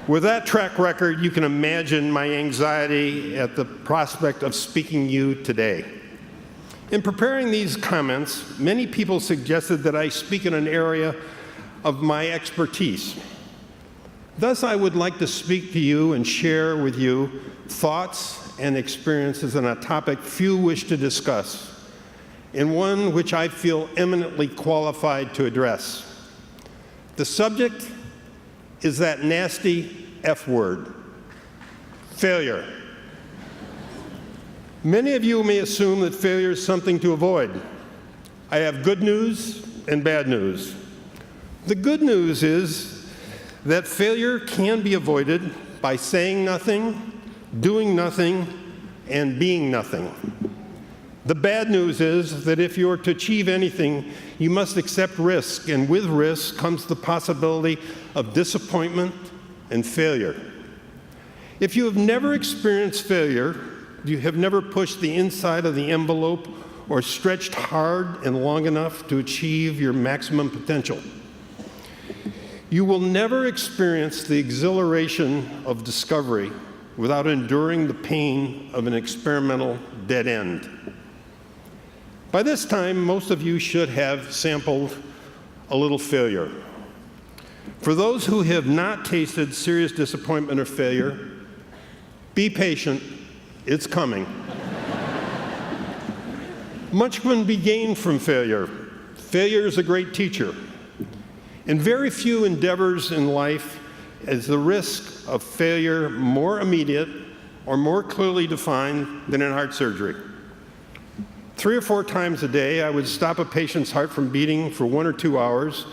With that track record, you can imagine my anxiety at the prospect of speaking to you today. In preparing these comments, many people suggested that I speak in an area of my expertise. Thus, I would like to speak to you and share with you thoughts and experiences on a topic few wish to discuss, and one which I feel eminently qualified to address. The subject is that nasty F word, failure. Many of you may assume that failure is something to avoid. I have good news and bad news. The good news is that failure can be avoided by saying nothing, doing nothing, and being nothing. The bad news is that if you are to achieve anything, you must accept risk, and with risk comes the possibility of disappointment and failure. If you have never experienced failure, you have never pushed the inside of the envelope or stretched hard and long enough to achieve your maximum potential. You will never experience the exhilaration of discovery without enduring the pain of an experimental dead end. By this time, most of you should have sampled a little failure. For those who have not tasted serious disappointment or failure, be patient, it's coming. Much can be gained from failure. Failure is a great teacher. In very few endeavors in life is the risk of failure more immediate or more clearly defined than in heart surgery. 3 or 4 times a day, I would stop a patient's heart from beating for 1 or 2 hours,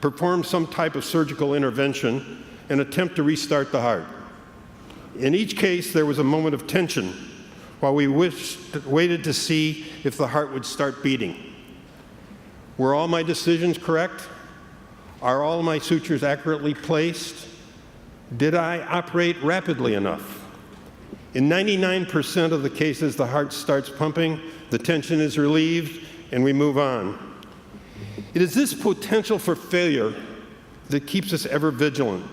perform some type of surgical intervention, and attempt to restart the heart. In each case, there was a moment of tension while we waited to see if the heart would start beating. Were all my decisions correct? Are all my sutures accurately placed? Did I operate rapidly enough? In 99% of the cases, the heart starts pumping, the tension is relieved, and we move on. It is this potential for failure that keeps us ever vigilant.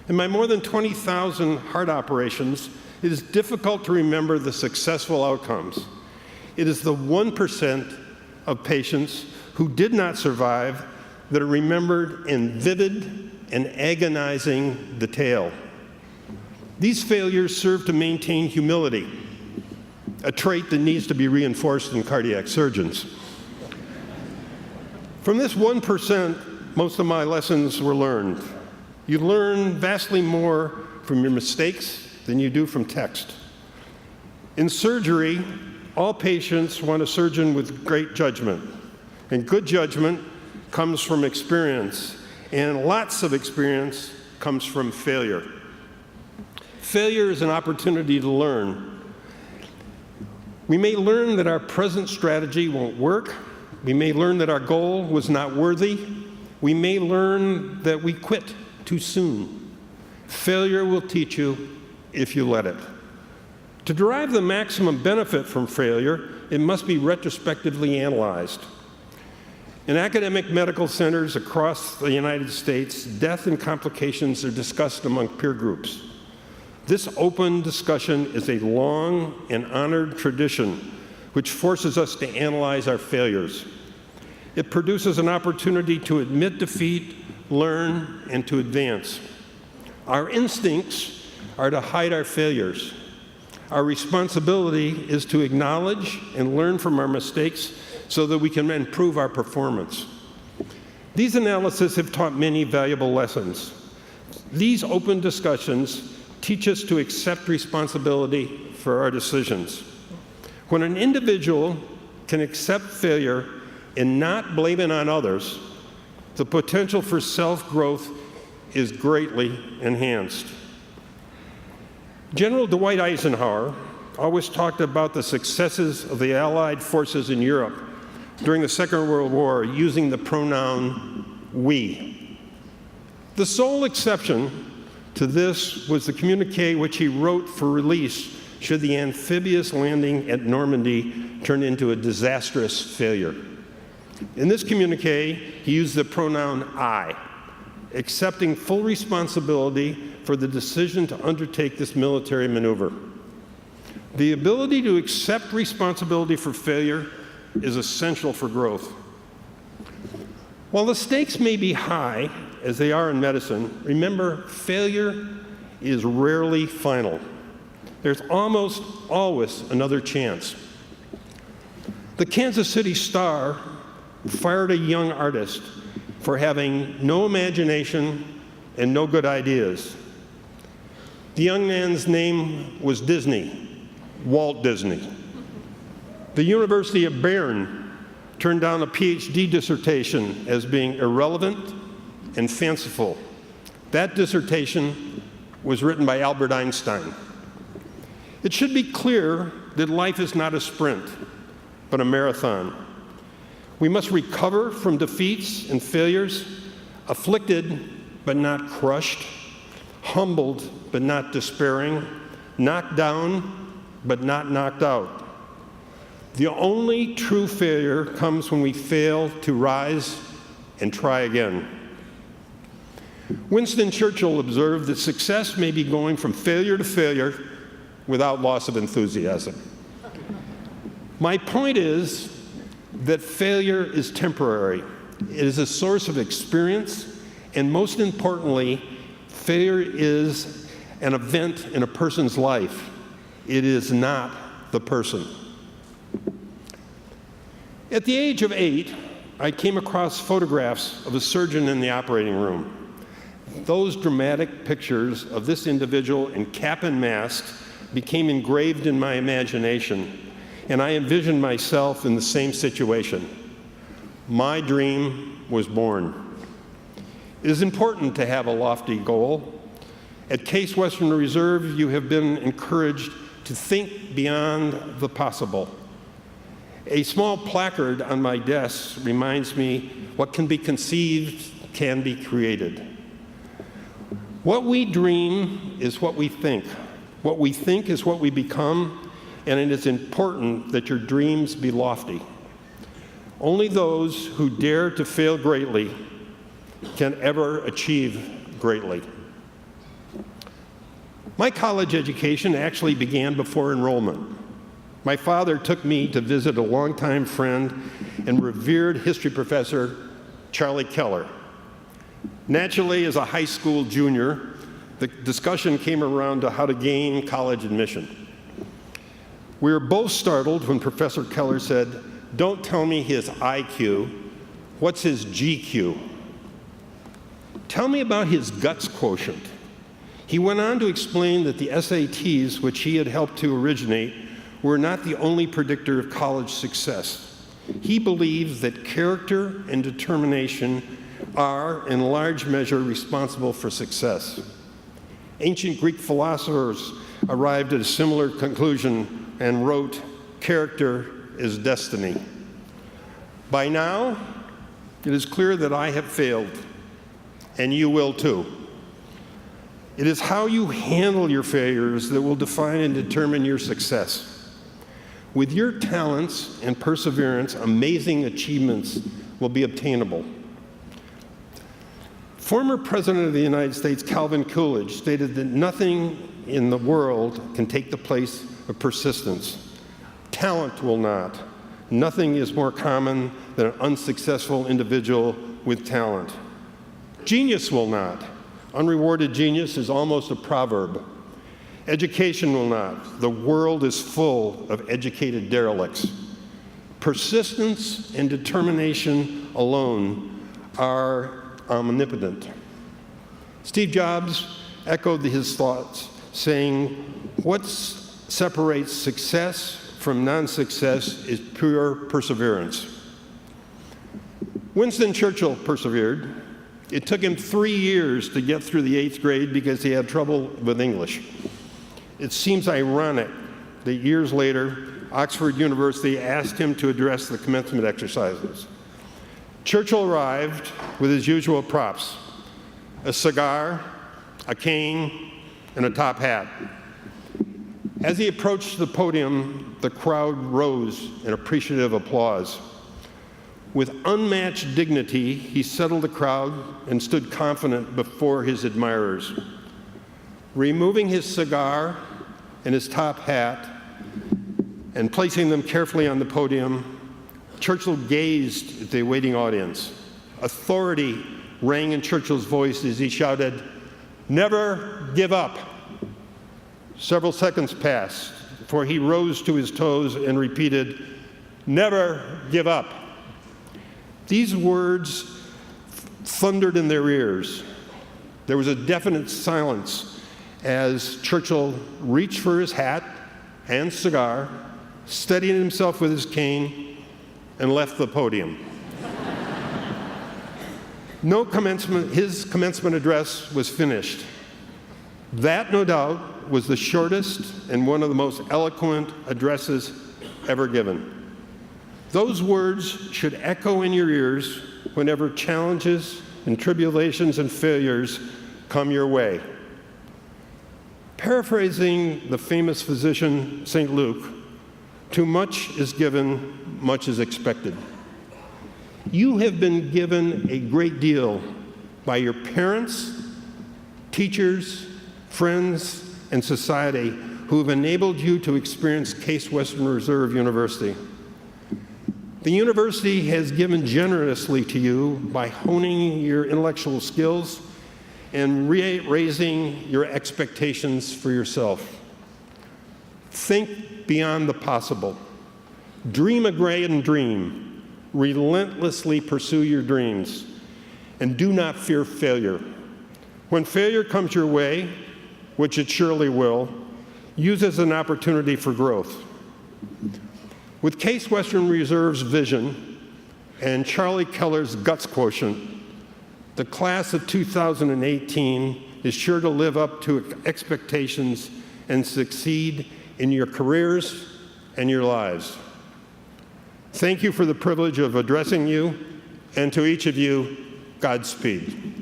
In my more than 20,000 heart operations, it is difficult to remember the successful outcomes. It is the 1% of patients who did not survive that are remembered in vivid and agonizing detail. These failures serve to maintain humility, a trait that needs to be reinforced in cardiac surgeons. From this 1%, most of my lessons were learned. You learn vastly more from your mistakes than you do from text. In surgery, all patients want a surgeon with great judgment. And good judgment comes from experience, and lots of experience comes from failure. Failure is an opportunity to learn. We may learn that our present strategy won't work. We may learn that our goal was not worthy. We may learn that we quit too soon. Failure will teach you if you let it. To derive the maximum benefit from failure, it must be retrospectively analyzed. In academic medical centers across the United States, death and complications are discussed among peer groups. This open discussion is a long and honored tradition which forces us to analyze our failures. It produces an opportunity to admit defeat, learn, and to advance. Our instincts are to hide our failures. Our responsibility is to acknowledge and learn from our mistakes so that we can improve our performance. These analyses have taught many valuable lessons. These open discussions teach us to accept responsibility for our decisions. When an individual can accept failure and not blame it on others, the potential for self-growth is greatly enhanced. General Dwight Eisenhower always talked about the successes of the Allied forces in Europe during the Second World War using the pronoun we. The sole exception to this was the communique which he wrote for release should the amphibious landing at Normandy turn into a disastrous failure. In this communique, he used the pronoun I, accepting full responsibility for the decision to undertake this military maneuver. The ability to accept responsibility for failure is essential for growth. While the stakes may be high, as they are in medicine, remember, failure is rarely final. There's almost always another chance. The Kansas City Star fired a young artist for having no imagination and no good ideas. The young man's name was Disney, Walt Disney. The University of Bern turned down a PhD dissertation as being irrelevant and fanciful. That dissertation was written by Albert Einstein. It should be clear that life is not a sprint, but a marathon. We must recover from defeats and failures, afflicted but not crushed, humbled but not despairing, knocked down but not knocked out. The only true failure comes when we fail to rise and try again. Winston Churchill observed that success may be going from failure to failure without loss of enthusiasm. My point is that failure is temporary. It is a source of experience, and most importantly, failure is an event in a person's life. It is not the person. At the age of 8, I came across photographs of a surgeon in the operating room. Those dramatic pictures of this individual in cap and mask became engraved in my imagination, and I envisioned myself in the same situation. My dream was born. It is important to have a lofty goal. At Case Western Reserve, you have been encouraged to think beyond the possible. A small placard on my desk reminds me what can be conceived can be created. What we dream is what we think. What we think is what we become, and it is important that your dreams be lofty. Only those who dare to fail greatly can ever achieve greatly. My college education actually began before enrollment. My father took me to visit a longtime friend and revered history professor, Charlie Keller. Naturally, as a high school junior, the discussion came around to how to gain college admission. We were both startled when Professor Keller said, "Don't tell me his IQ, what's his GQ? Tell me about his guts quotient." He went on to explain that the SATs, which he had helped to originate, were not the only predictor of college success. He believes that character and determination are, in large measure, responsible for success. Ancient Greek philosophers arrived at a similar conclusion and wrote, "Character is destiny." By now, it is clear that I have failed, and you will too. It is how you handle your failures that will define and determine your success. With your talents and perseverance, amazing achievements will be obtainable. Former President of the United States, Calvin Coolidge, stated that nothing in the world can take the place of persistence. Talent will not. Nothing is more common than an unsuccessful individual with talent. Genius will not. Unrewarded genius is almost a proverb. Education will not. The world is full of educated derelicts. Persistence and determination alone are omnipotent. Steve Jobs echoed his thoughts, saying, "What separates success from non-success is pure perseverance." Winston Churchill persevered. It took him 3 years to get through the 8th grade because he had trouble with English. It seems ironic that years later, Oxford University asked him to address the commencement exercises. Churchill arrived with his usual props: a cigar, a cane, and a top hat. As he approached the podium, the crowd rose in appreciative applause. With unmatched dignity, he settled the crowd and stood confident before his admirers. Removing his cigar and his top hat and placing them carefully on the podium, Churchill gazed at the waiting audience. Authority rang in Churchill's voice as he shouted, "Never give up." Several seconds passed before he rose to his toes and repeated, "Never give up." These words thundered in their ears. There was a definite silence as Churchill reached for his hat and cigar, steadied himself with his cane, and left the podium. His commencement address was finished. That, no doubt, was the shortest and one of the most eloquent addresses ever given. Those words should echo in your ears whenever challenges and tribulations and failures come your way. Paraphrasing the famous physician, St. Luke, "Too much is given, much is expected." You have been given a great deal by your parents, teachers, friends, and society who have enabled you to experience Case Western Reserve University. The university has given generously to you by honing your intellectual skills and raising your expectations for yourself. Think beyond the possible. Dream a grand dream. Relentlessly pursue your dreams. And do not fear failure. When failure comes your way, which it surely will, use it as an opportunity for growth. With Case Western Reserve's vision and Charlie Keller's guts quotient, the class of 2018 is sure to live up to expectations and succeed in your careers and your lives. Thank you for the privilege of addressing you, and to each of you, Godspeed.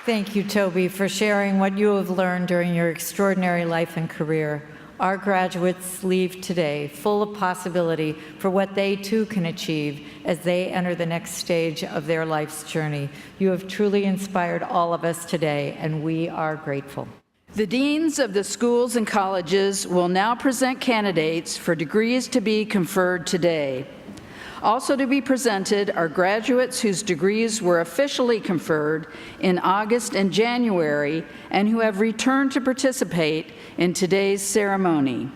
Thank you, Toby, for sharing what you have learned during your extraordinary life and career. our graduates leave today full of possibility for what they too can achieve as they enter the next stage of their life's journey. You have truly inspired all of us today, and we are grateful. The deans of the schools and colleges will now present candidates for degrees to be conferred today. Also to be presented are graduates whose degrees were officially conferred in August and January and who have returned to participate in today's ceremony.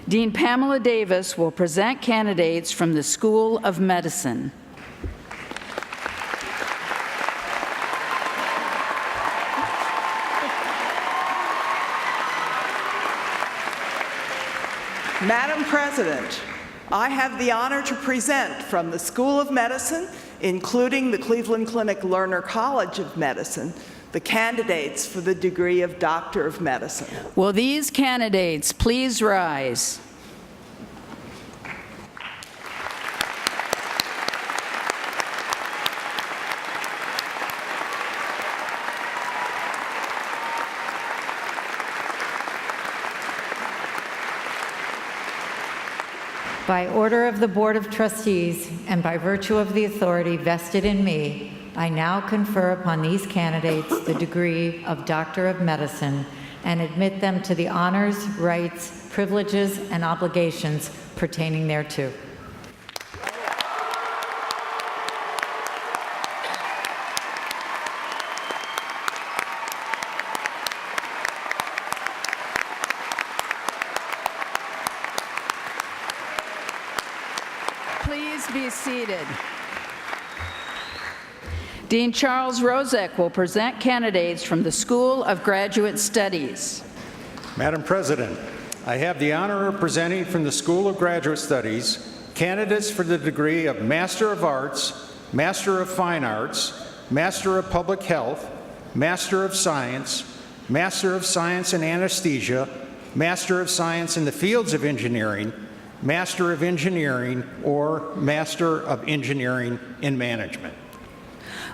Dean Pamela Davis will present candidates from the School of Medicine. Madam President, I have the honor to present from the School of Medicine, including the Cleveland Clinic Lerner College of Medicine, the candidates for the degree of Doctor of Medicine. Will these candidates please rise? By order of the Board of Trustees and by virtue of the authority vested in me, I now confer upon these candidates the degree of Doctor of Medicine and admit them to the honors, rights, privileges, and obligations pertaining thereto. Please be seated. Dean Charles Rozek will present candidates from the School of Graduate Studies. Madam President, I have the honor of presenting from the School of Graduate Studies candidates for the degree of Master of Arts, Master of Fine Arts, Master of Public Health, Master of Science in Anesthesia, Master of Science in the fields of engineering, Master of Engineering, or Master of Engineering in Management.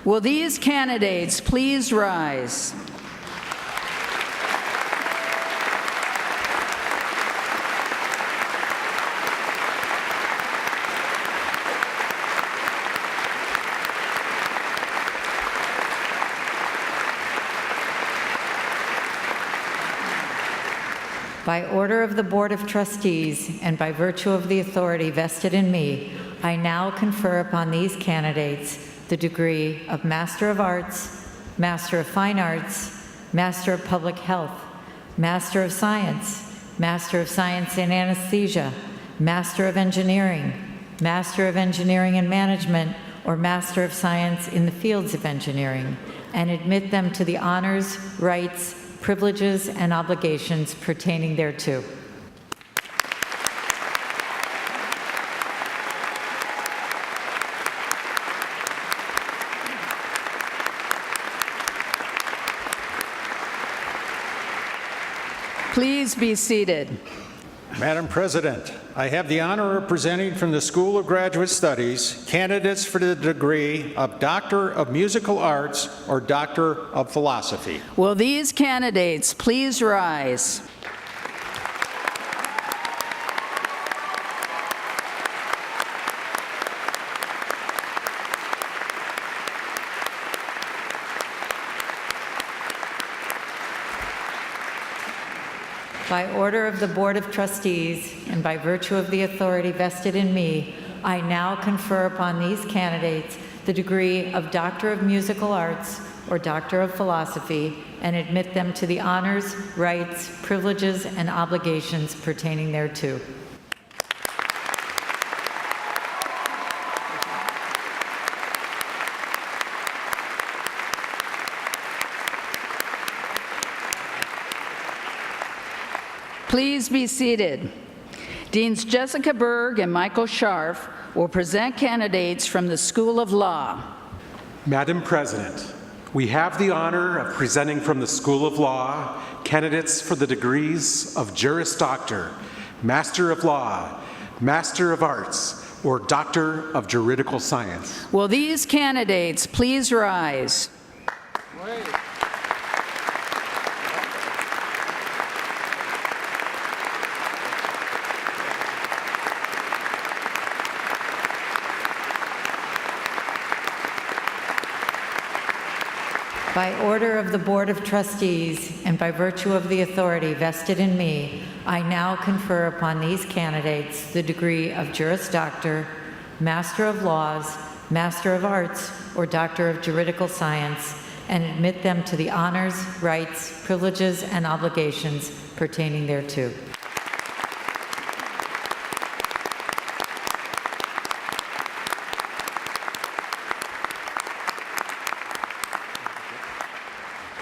Will these candidates please rise? By order of the Board of Trustees and by virtue of the authority vested in me, I now confer upon these candidates the degree of Master of Arts, Master of Fine Arts, Master of Public Health, Master of Science in Anesthesia, Master of Engineering in Management, or Master of Science in the fields of engineering, and admit them to the honors, rights, privileges, and obligations pertaining thereto. Please be seated. Madam President, I have the honor of presenting from the School of Graduate Studies candidates for the degree of Doctor of Musical Arts or Doctor of Philosophy. Will these candidates please rise? By order of the Board of Trustees and by virtue of the authority vested in me, I now confer upon these candidates the degree of Doctor of Musical Arts or Doctor of Philosophy and admit them to the honors, rights, privileges, and obligations pertaining thereto. Please be seated. Deans Jessica Berg and Michael Scharf will present candidates from the School of Law. Madam President, we have the honor of presenting from the School of Law candidates for the degrees of Juris Doctor, Master of Law, Master of Arts, or Doctor of Juridical Science. Will these candidates please rise? Great. By order of the Board of Trustees and by virtue of the authority vested in me, I now confer upon these candidates the degree of Juris Doctor, Master of Laws, Master of Arts, or Doctor of Juridical Science, and admit them to the honors, rights, privileges, and obligations pertaining thereto.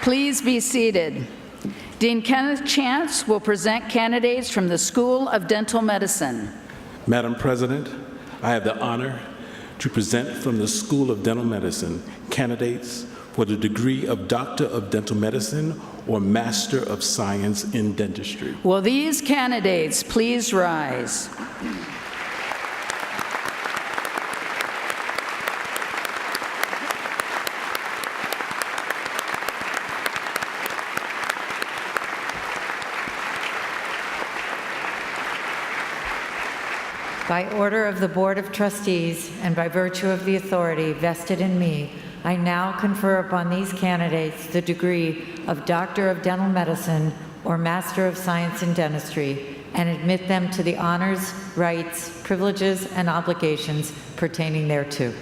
Please be seated. Dean Kenneth Chance will present candidates from the School of Dental Medicine. Madam President, I have the honor to present from the School of Dental Medicine candidates for the degree of Doctor of Dental Medicine or Master of Science in Dentistry. Will these candidates please rise? By order of the Board of Trustees and by virtue of the authority vested in me, I now confer upon these candidates the degree of Doctor of Dental Medicine or Master of Science in Dentistry and admit them to the honors, rights, privileges, and obligations pertaining thereto.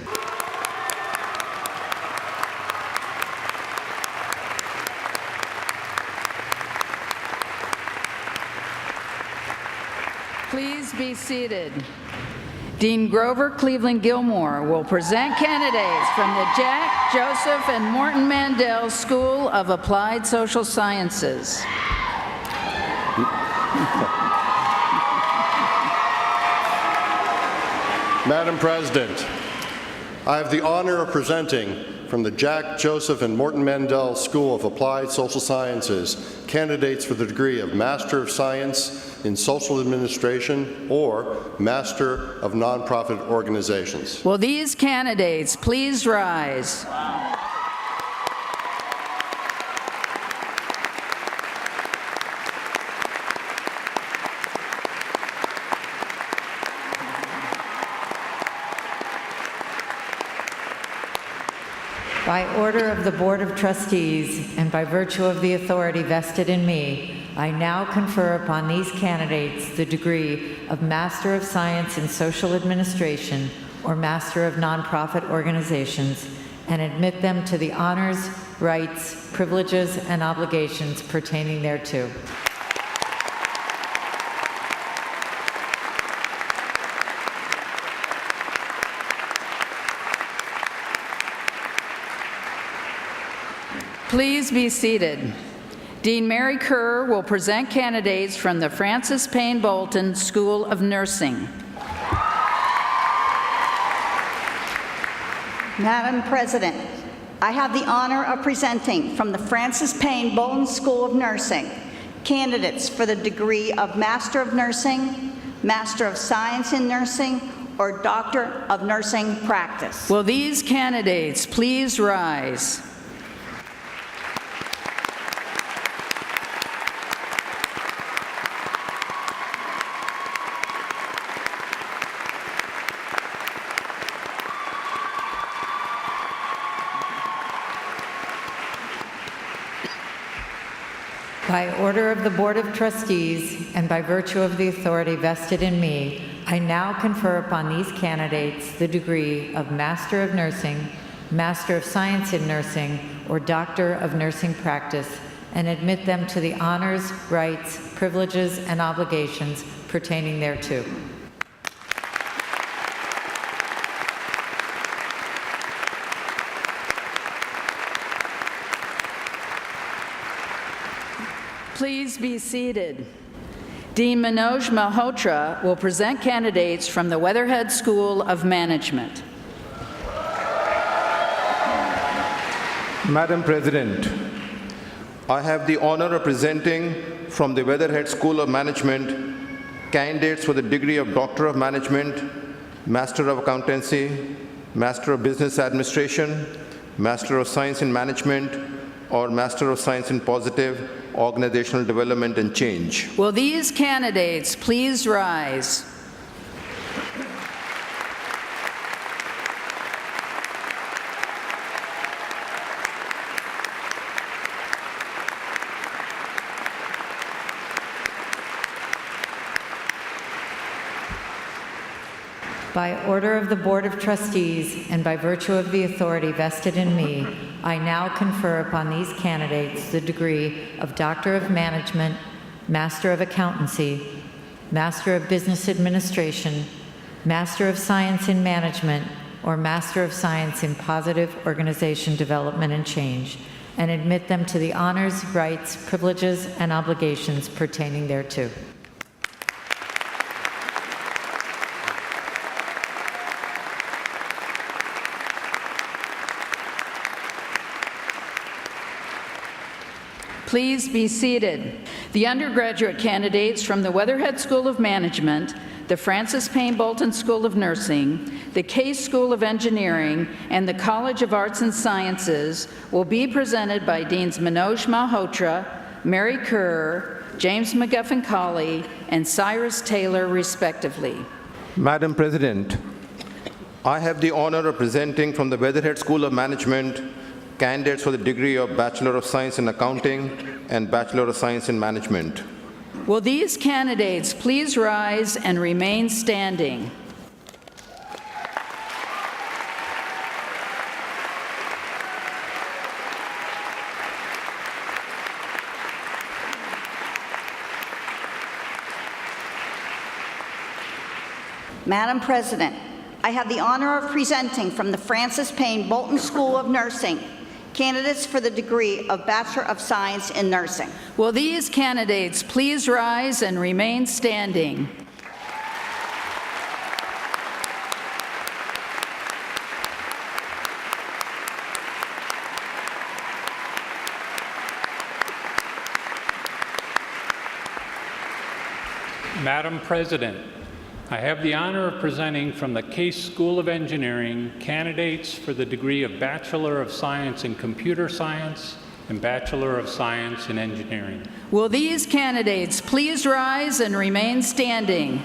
Please be seated. Dean Grover Cleveland Gilmore will present candidates from the Jack, Joseph, and Morton Mandel School of Applied Social Sciences. Madam President, I have the honor of presenting from the Jack, Joseph, and Morton Mandel School of Applied Social Sciences candidates for the degree of Master of Science in Social Administration or Master of Nonprofit Organizations. Will these candidates please rise? By order of the Board of Trustees and by virtue of the authority vested in me, I now confer upon these candidates the degree of Master of Science in Social Administration or Master of Nonprofit Organizations and admit them to the honors, rights, privileges, and obligations pertaining thereto. Please be seated. Dean Mary Kerr will present candidates from the Francis Payne Bolton School of Nursing. Madam President, I have the honor of presenting from the Francis Payne Bolton School of Nursing candidates for the degree of Master of Nursing, Master of Science in Nursing, or Doctor of Nursing Practice. Will these candidates please rise? By order of the Board of Trustees and by virtue of the authority vested in me, I now confer upon these candidates the degree of Master of Nursing, Master of Science in Nursing, or Doctor of Nursing Practice, and admit them to the honors, rights, privileges, and obligations pertaining thereto. Please be seated. Dean Manoj Malhotra will present candidates from the Weatherhead School of Management. Madam President, I have the honor of presenting from the Weatherhead School of Management candidates for the degree of Doctor of Management, Master of Accountancy, Master of Business Administration, Master of Science in Management, or Master of Science in Positive Organizational Development and Change. Will these candidates please rise? By order of the Board of Trustees and by virtue of the authority vested in me, I now confer upon these candidates the degree of Doctor of Management, Master of Accountancy, Master of Business Administration, Master of Science in Management, or Master of Science in Positive Organization Development and Change, and admit them to the honors, rights, privileges, and obligations pertaining thereto. Please be seated. The undergraduate candidates from the Weatherhead School of Management, the Francis Payne Bolton School of Nursing, the Case School of Engineering, and the College of Arts and Sciences will be presented by Deans Manoj Malhotra, Mary Kerr, James McGuffin Colley, and Cyrus Taylor, respectively. Madam President, I have the honor of presenting from the Weatherhead School of Management candidates for the degree of Bachelor of Science in Accounting and Bachelor of Science in Management. Will these candidates please rise and remain standing? Madam President, I have the honor of presenting from the Francis Payne Bolton School of Nursing candidates for the degree of Bachelor of Science in Nursing. Will these candidates please rise and remain standing? Madam President, I have the honor of presenting from the Case School of Engineering candidates for the degree of Bachelor of Science in Computer Science and Bachelor of Science in Engineering. Will these candidates please rise and remain standing?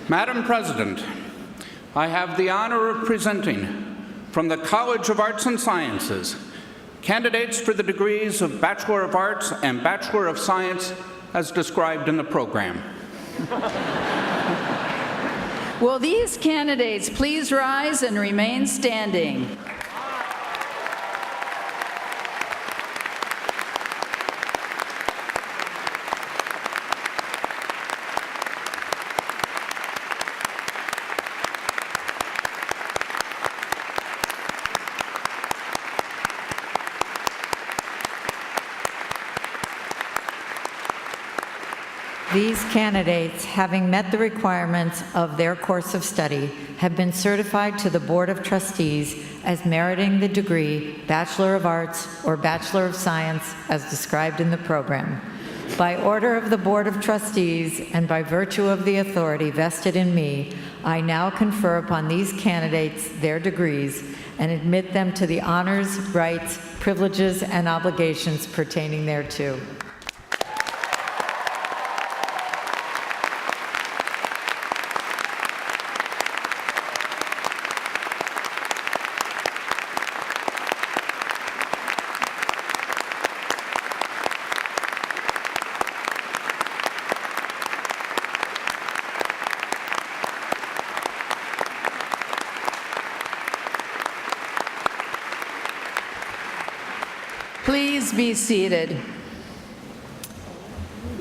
Madam President, I have the honor of presenting from the College of Arts and Sciences candidates for the degrees of Bachelor of Arts and Bachelor of Science as described in the program. Will these candidates please rise and remain standing? These candidates, having met the requirements of their course of study, have been certified to the Board of Trustees as meriting the degree Bachelor of Arts or Bachelor of Science as described in the program. By order of the Board of Trustees and by virtue of the authority vested in me, I now confer upon these candidates their degrees and admit them to the honors, rights, privileges, and obligations pertaining thereto. Please be seated.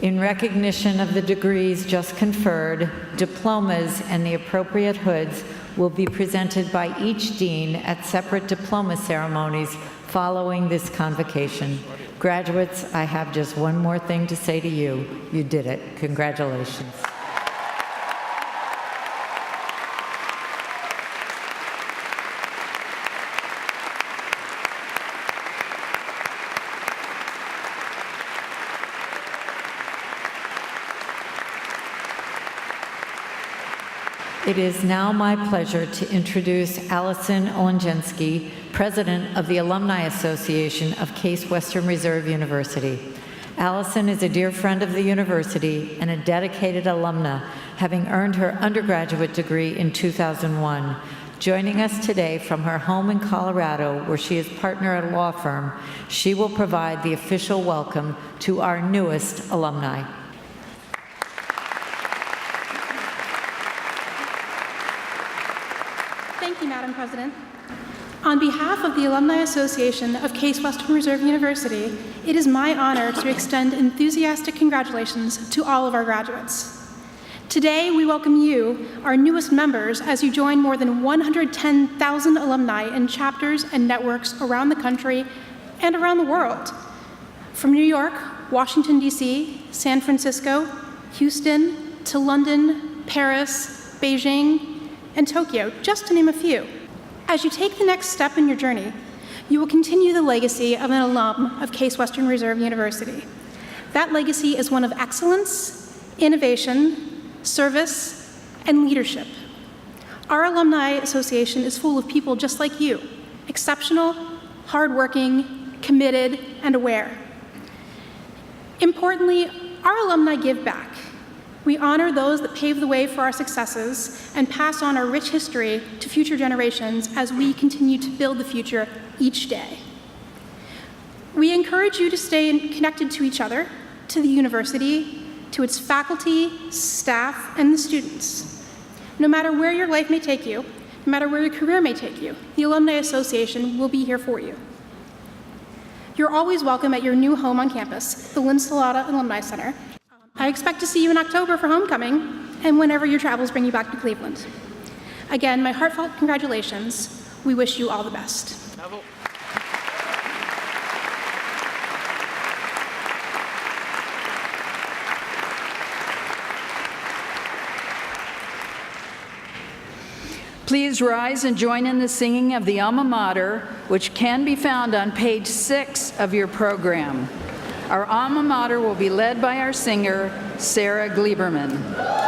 In recognition of the degrees just conferred, diplomas and the appropriate hoods will be presented by each dean at separate diploma ceremonies following this convocation. Graduates, I have just one more thing to say to you. You did it. Congratulations. It is now my pleasure to introduce Allison Olenzensky, President of the Alumni Association of Case Western Reserve University. Allison is a dear friend of the university and a dedicated alumna, having earned her undergraduate degree in 2001. Joining us today from her home in Colorado, where she is partner at a law firm, she will provide the official welcome to our newest alumni. Thank you, Madam President. On behalf of the Alumni Association of Case Western Reserve University, it is my honor to extend enthusiastic congratulations to all of our graduates. Today, we welcome you, our newest members, as you join more than 110,000 alumni in chapters and networks around the country and around the world. From New York, Washington, D.C., San Francisco, Houston, to London, Paris, Beijing, and Tokyo, just to name a few. As you take the next step in your journey, you will continue the legacy of an alum of Case Western Reserve University. That legacy is one of excellence, innovation, service, and leadership. Our Alumni Association is full of people just like you, exceptional, hardworking, committed, and aware. Importantly, our alumni give back. We honor those that pave the way for our successes and pass on our rich history to future generations as we continue to build the future each day. We encourage you to stay connected to each other, to the university, to its faculty, staff, and the students. No matter where your life may take you, no matter where your career may take you, the Alumni Association will be here for you. You're always welcome at your new home on campus, the Lynn Salata Alumni Center. I expect to see you in October for homecoming and whenever your travels bring you back to Cleveland. Again, my heartfelt congratulations. We wish you all the best. Please rise and join in the singing of the Alma Mater, which can be found on page 6 of your program. Our alma mater will be led by our singer, Sarah Gleiberman.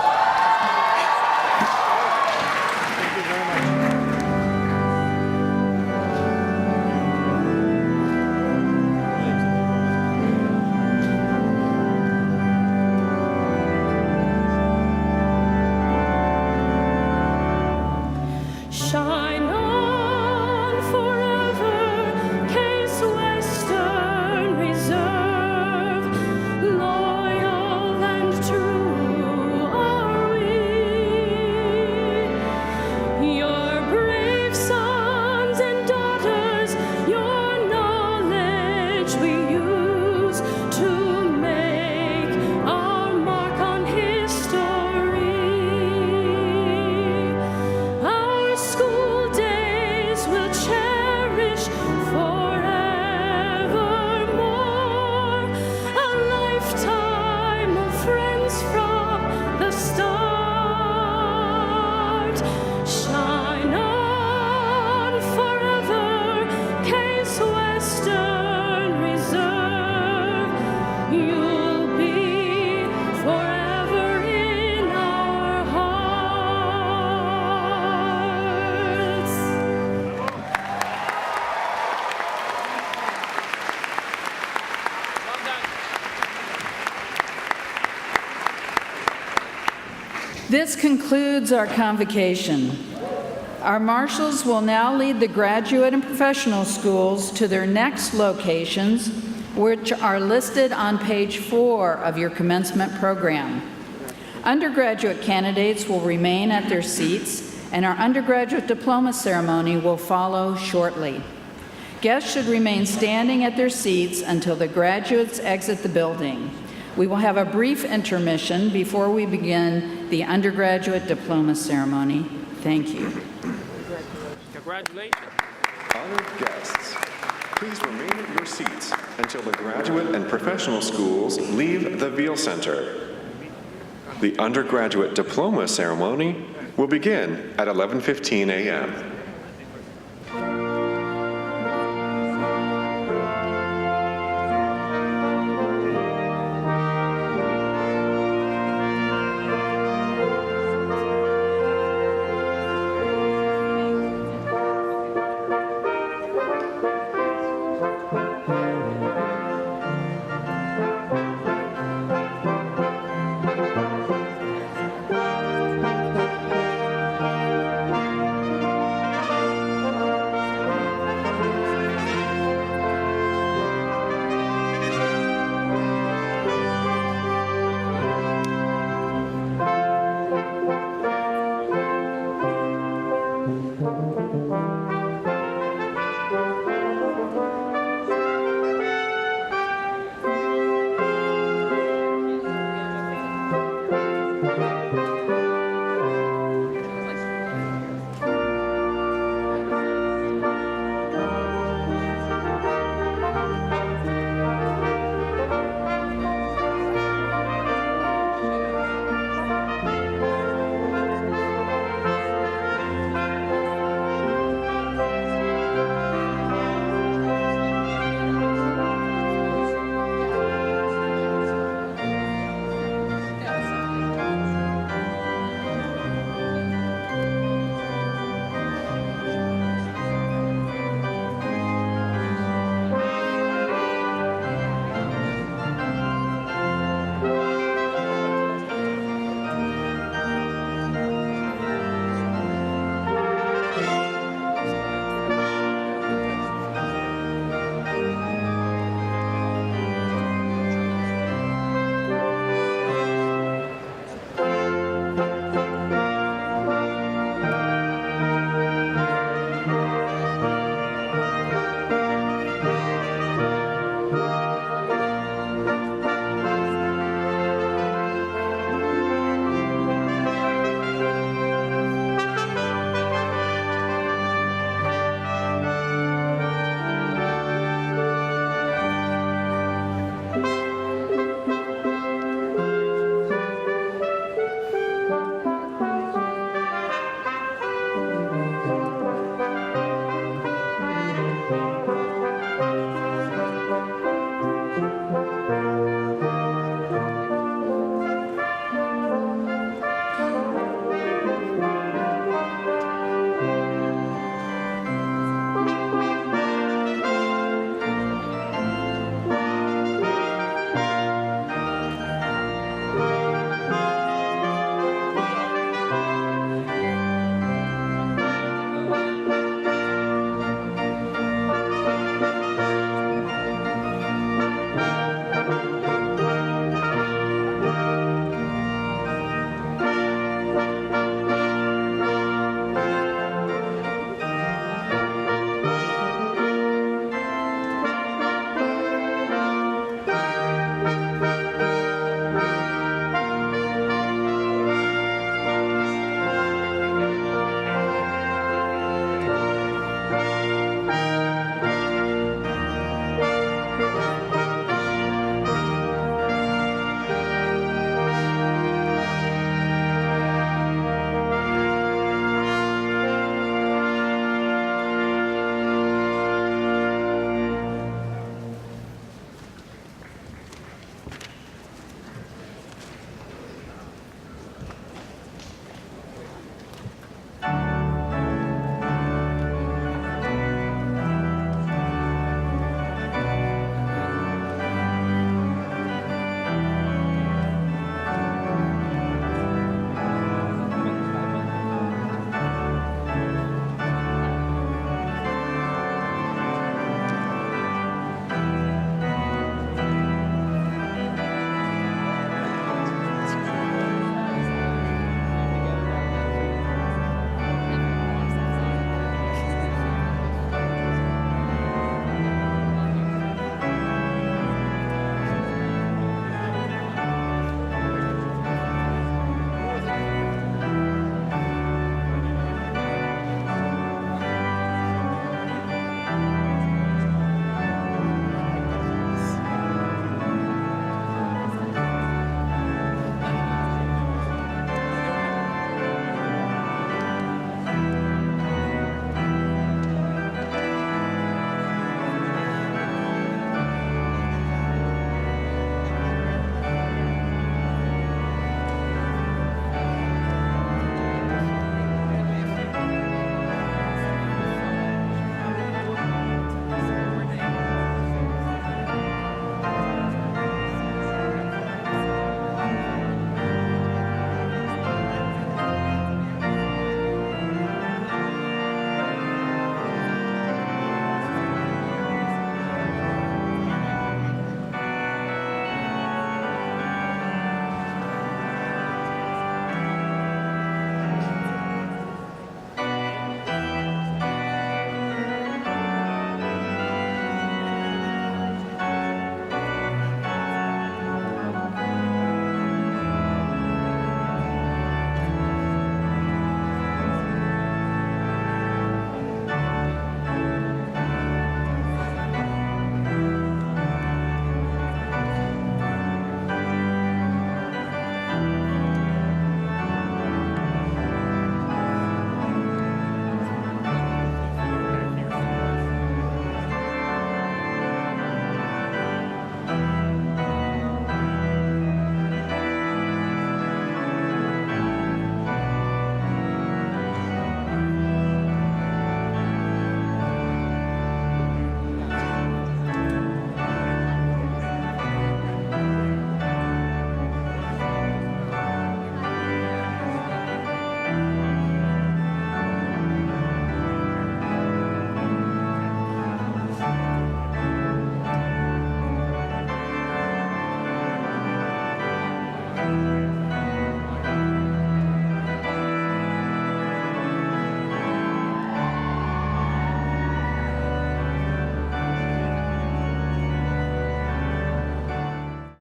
This concludes our convocation. Our marshals will now lead the graduate and professional schools to their next locations, which are listed on page 4 of your commencement program. Undergraduate candidates will remain at their seats, and our undergraduate diploma ceremony will follow shortly. Guests should remain standing at their seats until the graduates exit the building. We will have a brief intermission before we begin the undergraduate diploma ceremony. Thank you. Congratulations. Honored guests, please remain at your seats until the graduate and professional schools leave the Veal Center. The undergraduate diploma ceremony will begin at 11:15 a.m.